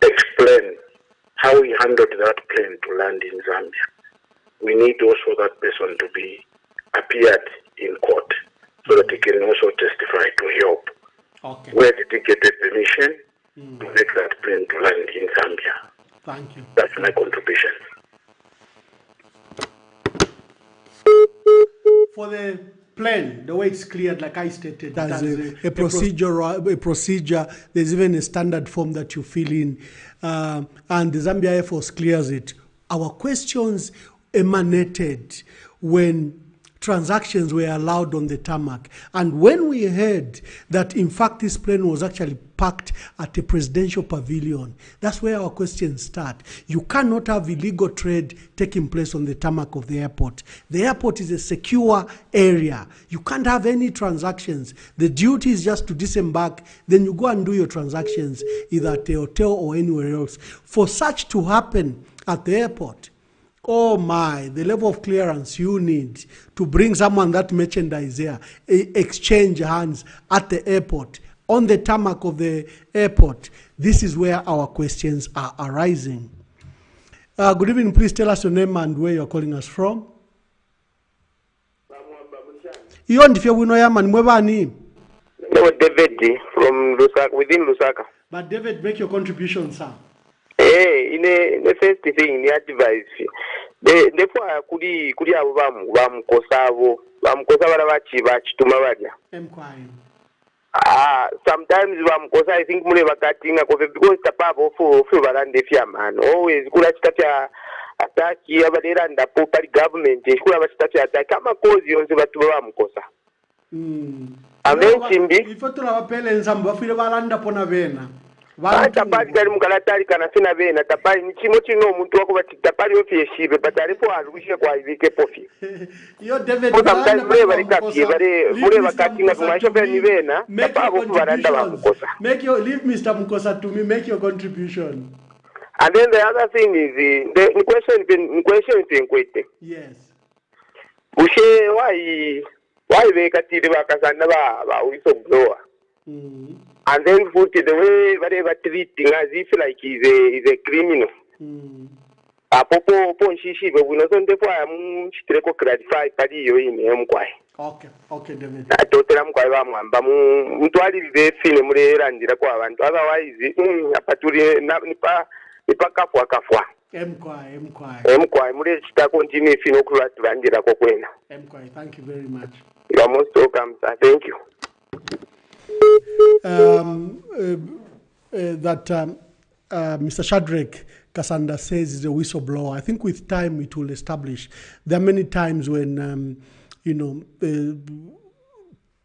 explain how he handled that plane to land in Zambia. We need also that person to be appeared in court so that he can also testify to help. Okay. Where did he get the permission to make that plane to land in Zambia? Thank you. That's my contribution. For the plane, the way it's cleared, like I stated, there's a procedure. There's even a standard form that you fill in, and the Zambia Air Force clears it. Our questions emanated when transactions were allowed on the tarmac. And when we heard that, in fact, this plane was actually parked at a presidential pavilion, that's where our questions start. You cannot have illegal trade taking place on the tarmac of the airport. The airport is a secure area. You can't have any transactions. The duty is just to disembark, then you go and do your transactions either at a hotel or anywhere else. For such to happen at the airport, oh my, the level of clearance you need to bring someone that merchandise there, exchange hands at the airport, on the tarmac of the airport. This is where our questions are arising. Good evening, please tell us your name and where you're calling us from. David from Lusaka, within Lusaka. But David, make your contribution, sir. Hey, in the first thing, the advice. Therefore, could have Vam Kosavo Tumawadia. Sometimes because I think Muleva Katina because the Pabo for and the Fiaman always good at attack here, but they run the Popa government. They could have a statue attack. Come a cause you on the Tuam Cosa. And then Chimbi, if you have a pele and some Buffy Valanda Ponavena. Tapari Mukalatari Canafina Vena, Tapari Chimotino Mutuako, Tapari of Yeshiva, but I report wish you quite Vike Pofi. You're David, sometimes very happy, very cutting of my Vena, make your leave Mr. Mukosa to me, make your contribution. And then the other thing is the question is quite. Yes. Why they cut the Vakasana whistleblower? And then put the way whatever treating as if like he's a criminal. Apopo Ponshi, but we not on the fire, Streko clarify Padio in Mquai. Okay, David. I told them Quavam, Bamu, Mutuali, they film and the and otherwise, Paturi, Nipa, Nipaka Kafwa. Mquai, Murista continue if you know Kurat Vandira Coquena. Mquai, thank you very much. You are most welcome, sir. Thank you. Mr. Shadrach Kasanda says is a whistleblower. I think with time it will establish. There are many times when,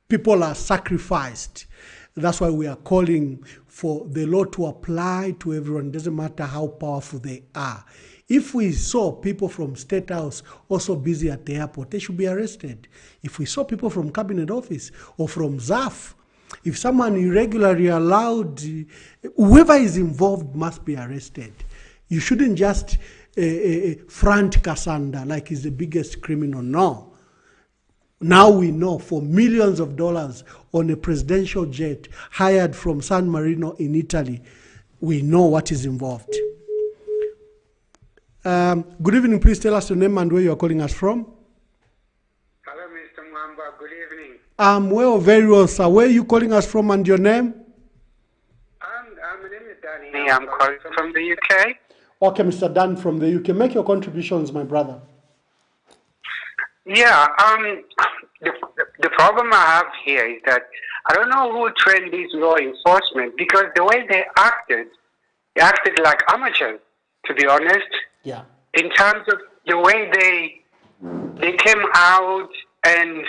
people are sacrificed. That's why we are calling for the law to apply to everyone. It doesn't matter how powerful they are. If we saw people from State House also busy at the airport, they should be arrested. If we saw people from Cabinet Office or from ZAF, if someone irregularly allowed, whoever is involved must be arrested. You shouldn't just front Kasanda like he's the biggest criminal. No. Now we know for millions of dollars on a presidential jet hired from San Marino in Italy, we know what is involved. Good evening. Please tell us your name and where you are calling us from. Hello, Mr. Mwamba. Good evening. Well, very well, sir. Where are you calling us from and your name? My name is Danny. I'm calling from the UK. Okay, Mr. Dan from the UK. Make your contributions, my brother. Yeah, the problem I have here is that I don't know who trained this law enforcement, because the way they acted like amateurs, to be honest. Yeah. In terms of the way they came out, and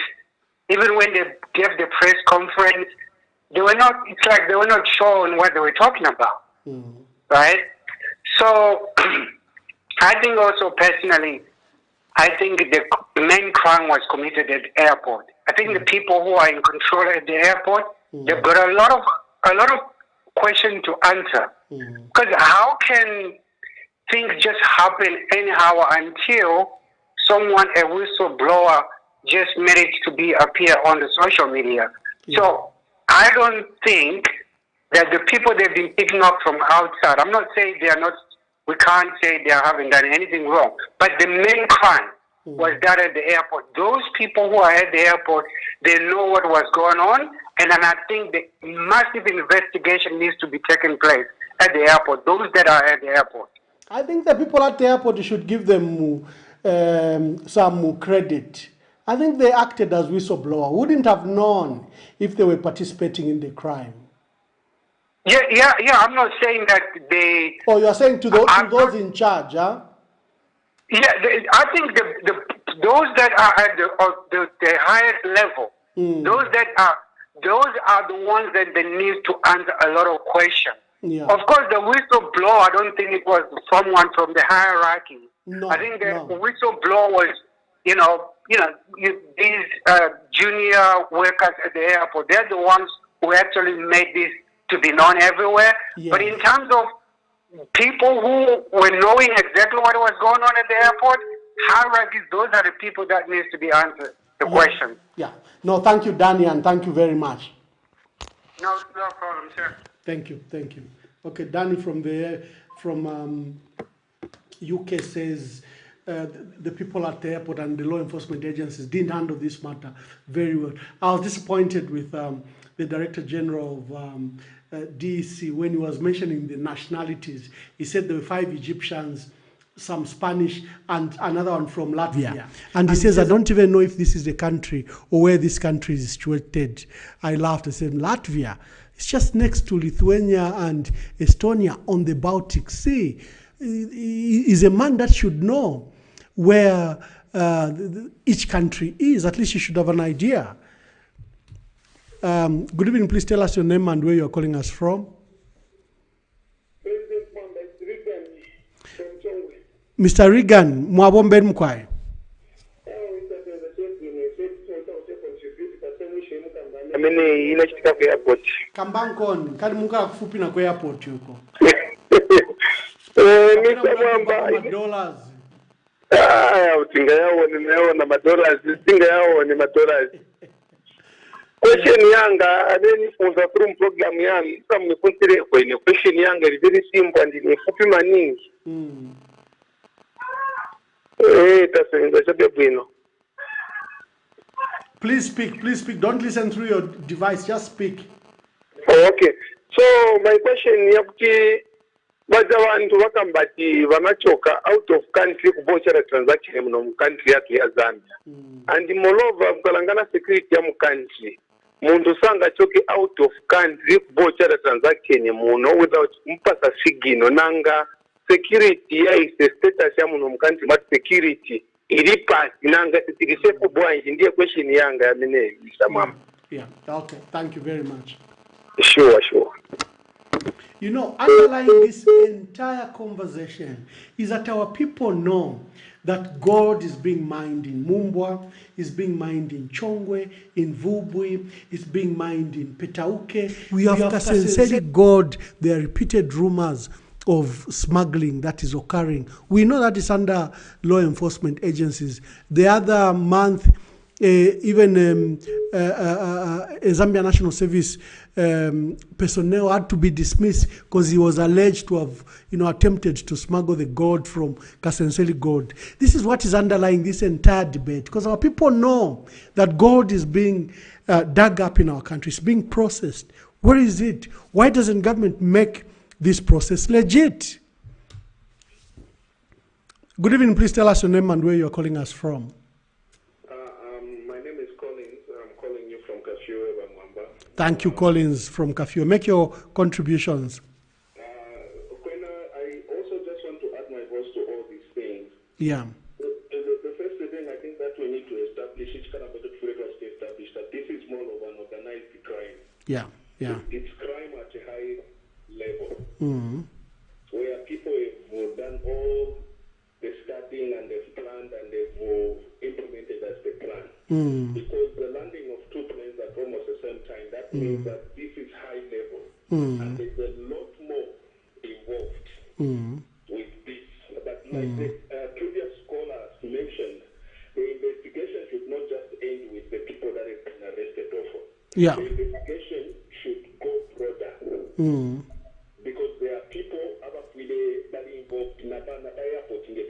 even when they gave the press conference, it's like they were not sure on what they were talking about. Right? So I think also personally, I think the main crime was committed at the airport. I think the people who are in control at the airport, they've got a lot of questions to answer. Because how can things just happen anyhow until someone, a whistleblower, just managed to appear on the social media? So I don't think that the people they've been picking up from outside, I'm not saying they are not, we can't say they haven't done anything wrong, but the main crime was done at the airport. Those people who are at the airport, they know what was going on, and then I think the massive investigation needs to be taking place at the airport, those that are at the airport. I think the people at the airport, you should give them some credit. I think they acted as whistleblower. Wouldn't have known if they were participating in the crime. Yeah. I'm not saying that they. Oh, you are saying to those in charge, huh? Yeah, I think those that are at the highest level, those are the ones that they need to answer a lot of questions. Yeah. Of course, the whistleblower, I don't think it was someone from the hierarchy. No, I think the whistleblower was, these junior workers at the airport. They're the ones who actually made this to be known everywhere. Yeah. But in terms of people who were knowing exactly what was going on at the airport, hierarchies, those are the people that needs to be answered, the question. Yeah. No, thank you, Danny, and thank you very much. No problem, sir. Thank you. Okay, Danny from UK says the people at the airport and the law enforcement agencies didn't handle this matter very well. I was disappointed with the Director General of DEC when he was mentioning the nationalities. He said there were 5 Egyptians, some Spanish, and another one from Latvia. Yeah. And he says, I don't even know if this is the country or where this country is situated. I laughed and said, Latvia, it's just next to Lithuania and Estonia on the Baltic Sea. He's a man that should know where each country is. At least he should have an idea. Good evening. Please tell us your name and where you are calling us from. Mr. Regan, Mwabombe Mkwai. Inachitika kwa airport. Kambankoni, kali munga kufupi na kwa airport yuko. Mr. Mwamba. Dollars. Utinga yao nimeona madollars, utinga yao ni madollars. Question yanga, adeni funza through program yangu, kama mnikonsider kwa ine question yanga is very simple and ni fupi maningi. Tasenza chabe bwino. Please speak. Don't listen through your device, just speak. Oh, okay. So my question yakuti baza vantu vakambati vamachoka out of country kubochera transaction muno mu country yatu ya Zambia. And moreover kukalangana security ya mu country. Mundu sanga choke out of country kubochera transaction muno without mpasa sigino nanga security ya is status ya muno mu country but security ilipa nanga titikise kubwanji ndiye question yanga ya mine Mr. Mwamba. Yeah, okay. Thank you very much. Sure. You know, underlying this entire conversation is that our people know that God is being mined in Mumbwa, is being mined in Chongwe, in Vubwi, is being mined in Petauke. We have sincerely God, there are repeated rumors of smuggling that is occurring. We know that it's under law enforcement agencies. The other month, even Zambia National Service personnel had to be dismissed because he was alleged to have, attempted to smuggle the gold from Kasenseli gold. This is what is underlying this entire debate, because our people know that gold is being dug up in our country, it's being processed. Where is it? Why doesn't government make this process legit? Good evening, please tell us your name and where you're calling us from. My name is Collins. I'm calling you from Kafue, Bamwamba. Thank you, Collins from Kafue. Make your contributions. Okwena, I also just want to add my voice to all these things. Yeah. The first thing I think that we need to establish, each kind of to establish that this is more of an organized crime. Yeah, yeah. It's crime at a high level, where people have done all the studying and they've planned and they've implemented as the plan. Because the landing of two planes at almost the same time, that means that this is high level. And there's a lot more involved with this. But like the previous scholars mentioned, the investigation should not just end with the people that have been arrested also. Yeah. The investigation should go broader. Because there are people that are involved in the airport in the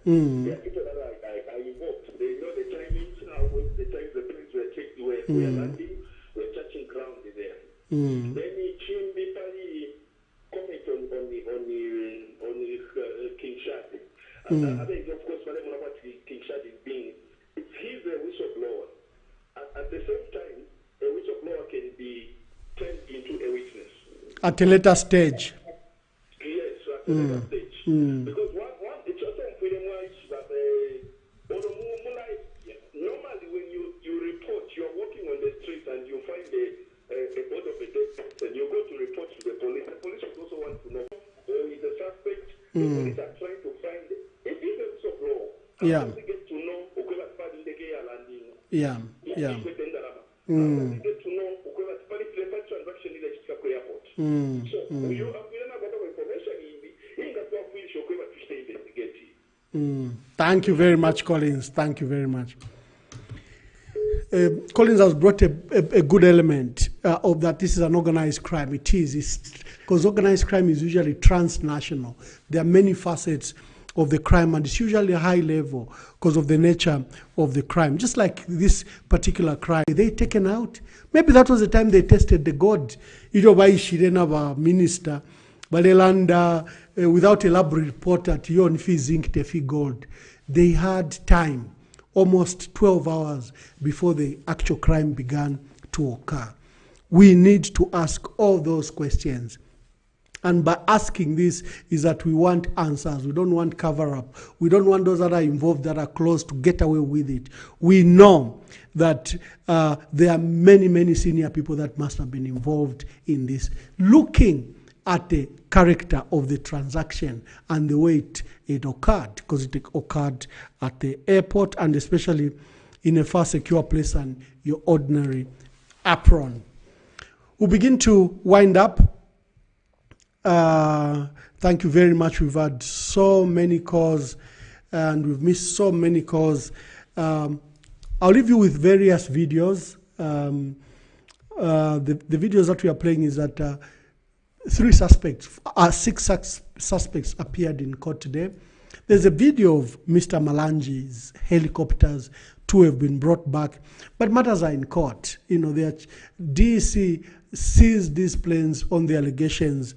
there are people that are involved. They know the timings, the times the planes were checked, we are landing, we're touching ground there. Then Chimbi Pali comment on King Shadi. And I think, of course, what King Shadi is being, he's a whistleblower. At the same time, a whistleblower can be turned into a witness. At a later stage. Yes, at a later stage. Because it's also that normally when you report, you're walking on the street and you find a body of a dead person, you go to report to the police. The police would also want to know who is the suspect. The police are trying to find it. It is a piece of law. Yeah. You get to know landing. Yeah. Yeah. You get to know transaction in the airport. So you have information Thank you very much, Collins. Thank you very much. Collins has brought a good element of that this is an organized crime. It is. Because organized crime is usually transnational. There are many facets of the crime, and it's usually a high level because of the nature of the crime. Just like this particular crime, they taken out. Maybe that was the time they tested the God. Shirena minister, Balelanda, without a lab report at Yon Fi Zinc Tefi Gold. They had time, almost 12 hours before the actual crime began to occur. We need to ask all those questions. And by asking this is that we want answers. We don't want cover-up. We don't want those that are involved, that are close, to get away with it. We know that there are many, many senior people that must have been involved in this. Looking at the character of the transaction and the way it occurred, because it occurred at the airport and especially in a far secure place than your ordinary apron. We'll begin to wind up. Thank you very much. We've had so many calls and we've missed so many calls. I'll leave you with various videos. The videos that we are playing is that six suspects appeared in court today. There's a video of Mr. Malanji's helicopters. 2 have been brought back, but matters are in court. The DEC seized these planes on the allegations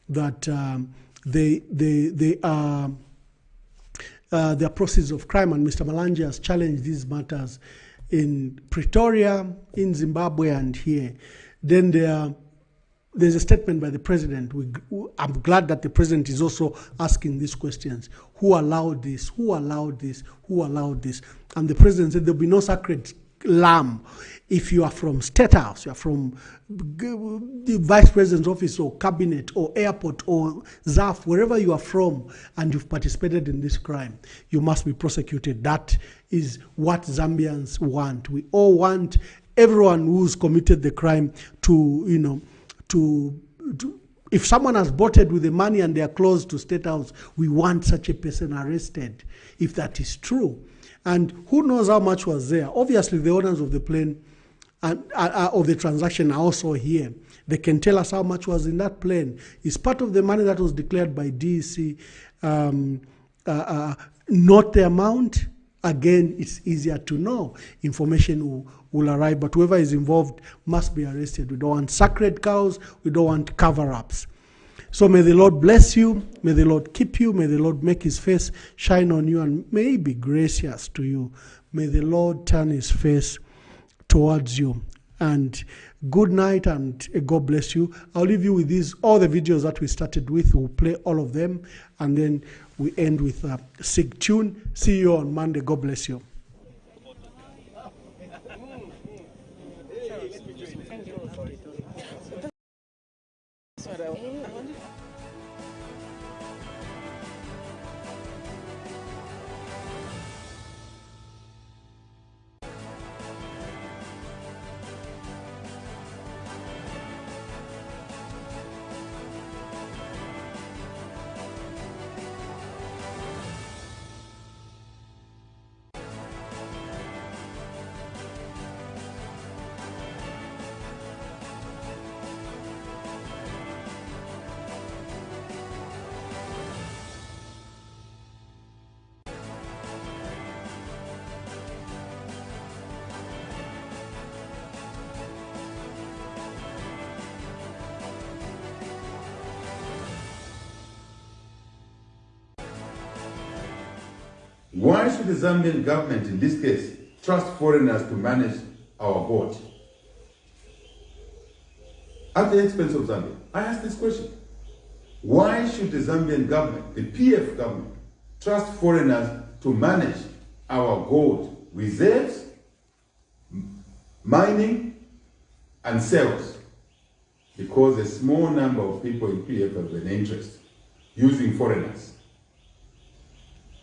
that they are process of crime, and Mr. Malanji has challenged these matters in Pretoria, in Zimbabwe, and here. Then there's a statement by the president. I'm glad that the president is also asking these questions. Who allowed this? Who allowed this? Who allowed this? And the president said there'll be no sacred lamb. If you are from State House, you are from the Vice President's office or cabinet or airport or ZAF, wherever you are from, and you've participated in this crime, you must be prosecuted. That is what Zambians want. We all want everyone who's committed the crime to if someone has boated with the money and they are close to State House, we want such a person arrested, if that is true. And who knows how much was there? Obviously, the owners of the plane and of the transaction are also here. They can tell us how much was in that plane. It's part of the money that was declared by DEC, not the amount. Again, it's easier to know. Information will arrive, but whoever is involved must be arrested. We don't want sacred cows. We don't want cover-ups. So may the Lord bless you. May the Lord keep you. May the Lord make his face shine on you, and may he be gracious to you. May the Lord turn his face towards you. And good night, and God bless you. I'll leave you with all the videos that we started with. We'll play all of them, and then we end with a sick tune. See you on Monday. God bless you. Why should the Zambian government, in this case, trust foreigners to manage our board at the expense of Zambia? I ask this question. Why should the Zambian government, the PF government, trust foreigners to manage our gold reserves, mining, and sales? Because a small number of people in PF have an interest using foreigners.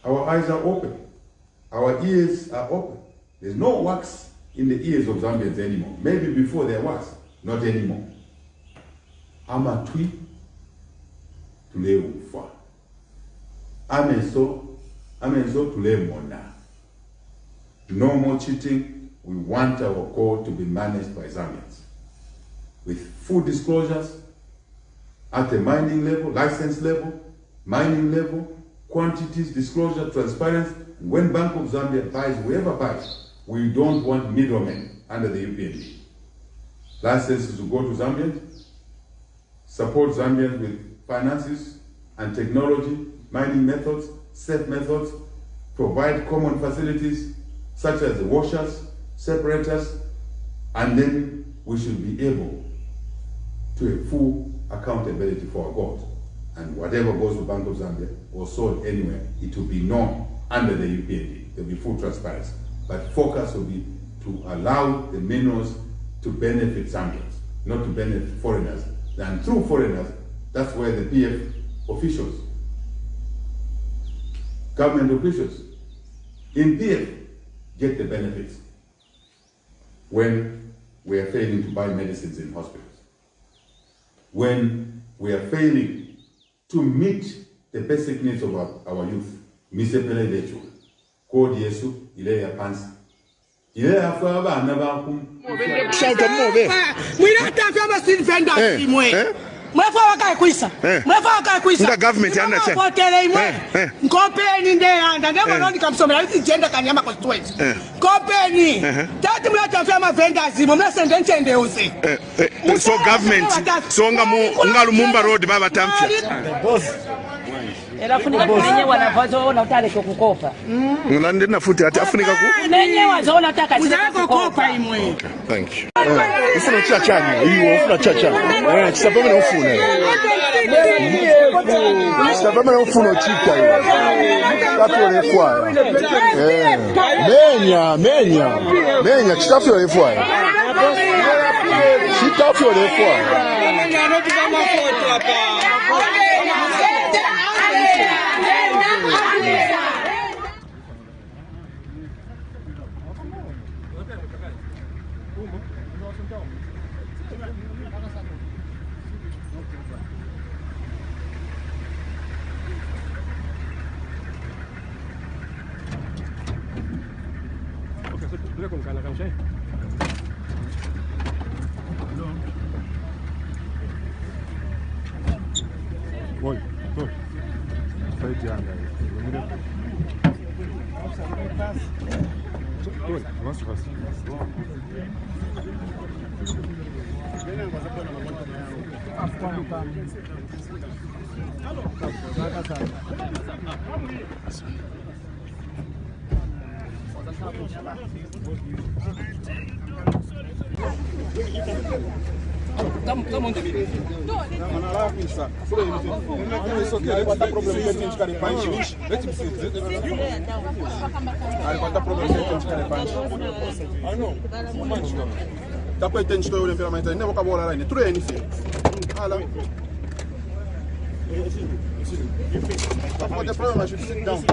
Our eyes are open. Our ears are open. There's no wax in the ears of Zambians anymore. Maybe before there was, not anymore. Amatwi tuleufa. Amenso tulemona. No more cheating. We want our gold to be managed by Zambians. With full disclosures at the mining level, license level, mining level, quantities, disclosure, transparency. When Bank of Zambia buys, whoever buys, we don't want middlemen under the UPND. Licenses will go to Zambians, support Zambians with finances and technology, mining methods, safe methods, provide common facilities such as the washers, separators, and then we should be able to have full accountability for our gold. And whatever goes to Bank of Zambia or sold anywhere, it will be known under the UPND. There will be full transparency. But focus will be to allow the minerals to benefit Zambians, not to benefit foreigners. And through foreigners, that's where the PF officials, government officials in PF get the benefits when we are failing to buy medicines in hospitals, when we are failing to meet the basic needs of our youth. Misepele lechu. Code Yesu, ile ya pansi. Ile ya faba anabakum. Shout mobe. Mwina tafya still vendors imwe. Mwefa waka kuisa. Mwefa waka kuisa. Nda government yana che. Hotele imwe. Company nde anda never know kamsomela iti gender kanyama constituency. Company. Tati mwa tafya vendors imwe mnasende ntende uze. So government so ngalumumba road baba tamfya. Era funika nenye wanavazoona utale kukopa. Ngilande nafuti ati afunika ku. Nenye wazoona utaka kukopa imwe. Thank you. Ufuna chachani, hiyo ufuna chachani. Chisapame na ufuna. Chisapame na ufuna chika hiyo. Tafu olefwa. Menya chitafu olefwa. Chitafu olefwa. Oi, oi. Foi de anda aí. Oi, vamos. Estamos onde vive? Não, lá pensar. Isso aqui vai dar problema que tem de cara em paz. Vai dar problema que tem de cara em paz. Ah, não. Dá para entender que eu olho pela mãe, nem vou acabar lá, nem tudo é nível. Ah, lá. Pode ter problema, mas sit down.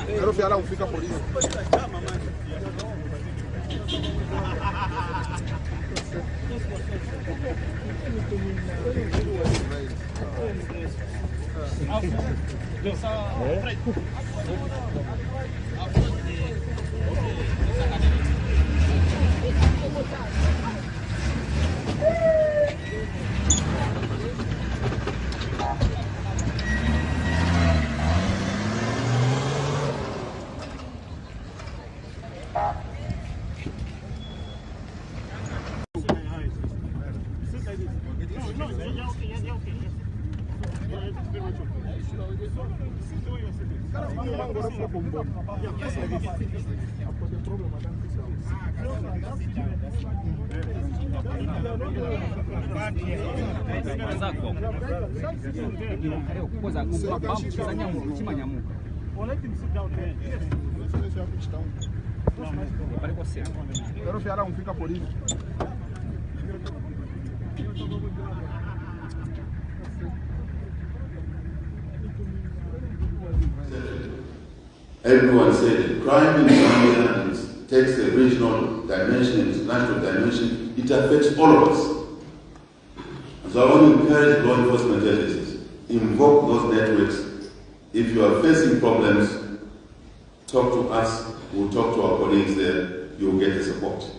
Quero ver lá, fica por isso. Quero ver lá, fica por isso. Everyone said it. Crime in Zambia takes a regional dimension and international dimension. It affects all of us. So I want to encourage law enforcement agencies, invoke those networks. If you are facing problems, talk to us, we'll talk to our colleagues there, you'll get the support.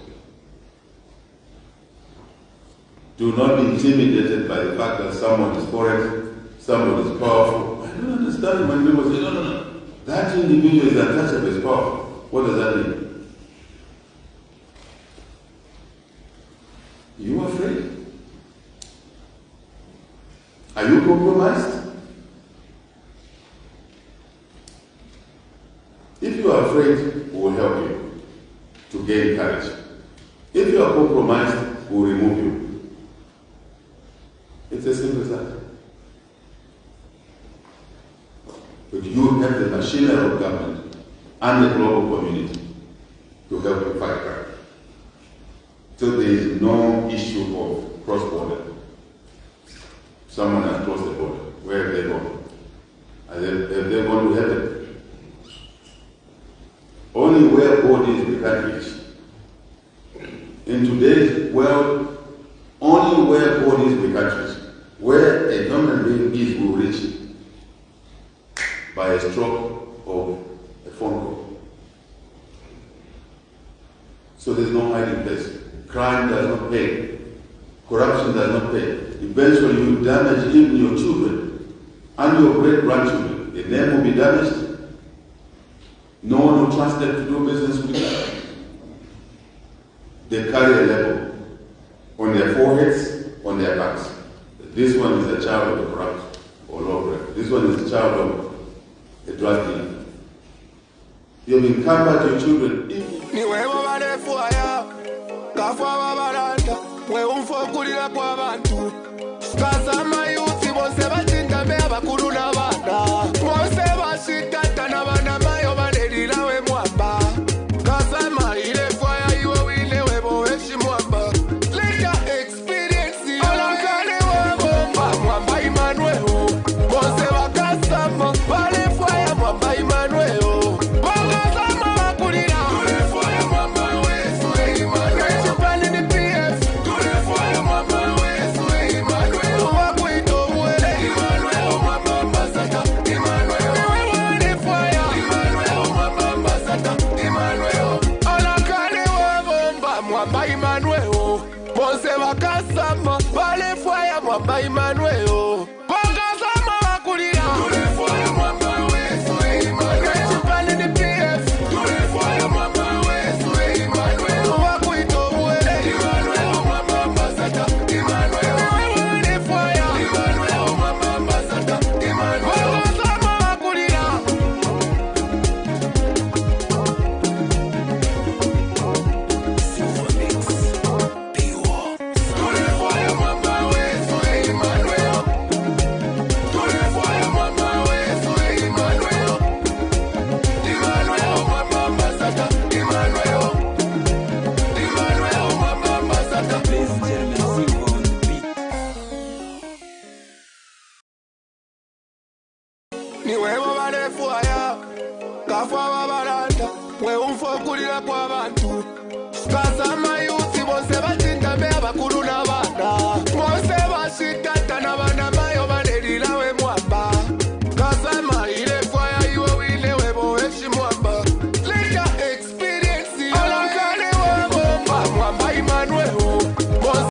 Do not be intimidated by the fact that someone is foreign, someone is powerful. I don't understand when people say, no. That individual is untouchable, is powerful. What does that mean? You are afraid? Are you compromised? If you are afraid, we will help you to gain courage. If you are compromised, we will remove you. It's as simple as that. But you have the machinery of government and the global community to help you fight crime. So there is no issue of cross-border. Someone has crossed the border. Where have they gone? Have they gone to heaven? Only where bodies we can reach. In today's world, only where bodies we can reach. Where a human being is will reach by a stroke of a phone call. So there's no hiding place. Crime does not pay. Corruption does not pay. Eventually you damage even your children and your great-grandchildren. The name will be damaged. No one will trust them to do business with them. They carry a label on their foreheads, on their backs. This one is a child of the corrupt or lawbreaker. This one is a child of a drug dealer. You've encumbered your children. bose bakasama balefwaya mwamba Emmanuel bakasama bakulira tulefwaya mwamba weso Emmanuel chipane ni PF tulefwaya mwamba weso Emmanuel wakuita obwere Emmanuel mwamba ambassador Emmanuel tulefwaya Emmanuel mwamba ambassador Emmanuel bakasama bakulira niwewo balefwaya kafwa babalanda mweumfokulira kw'abantu kasama yusi bose batinda be abakulu n'abaana bose bashitata n'abaana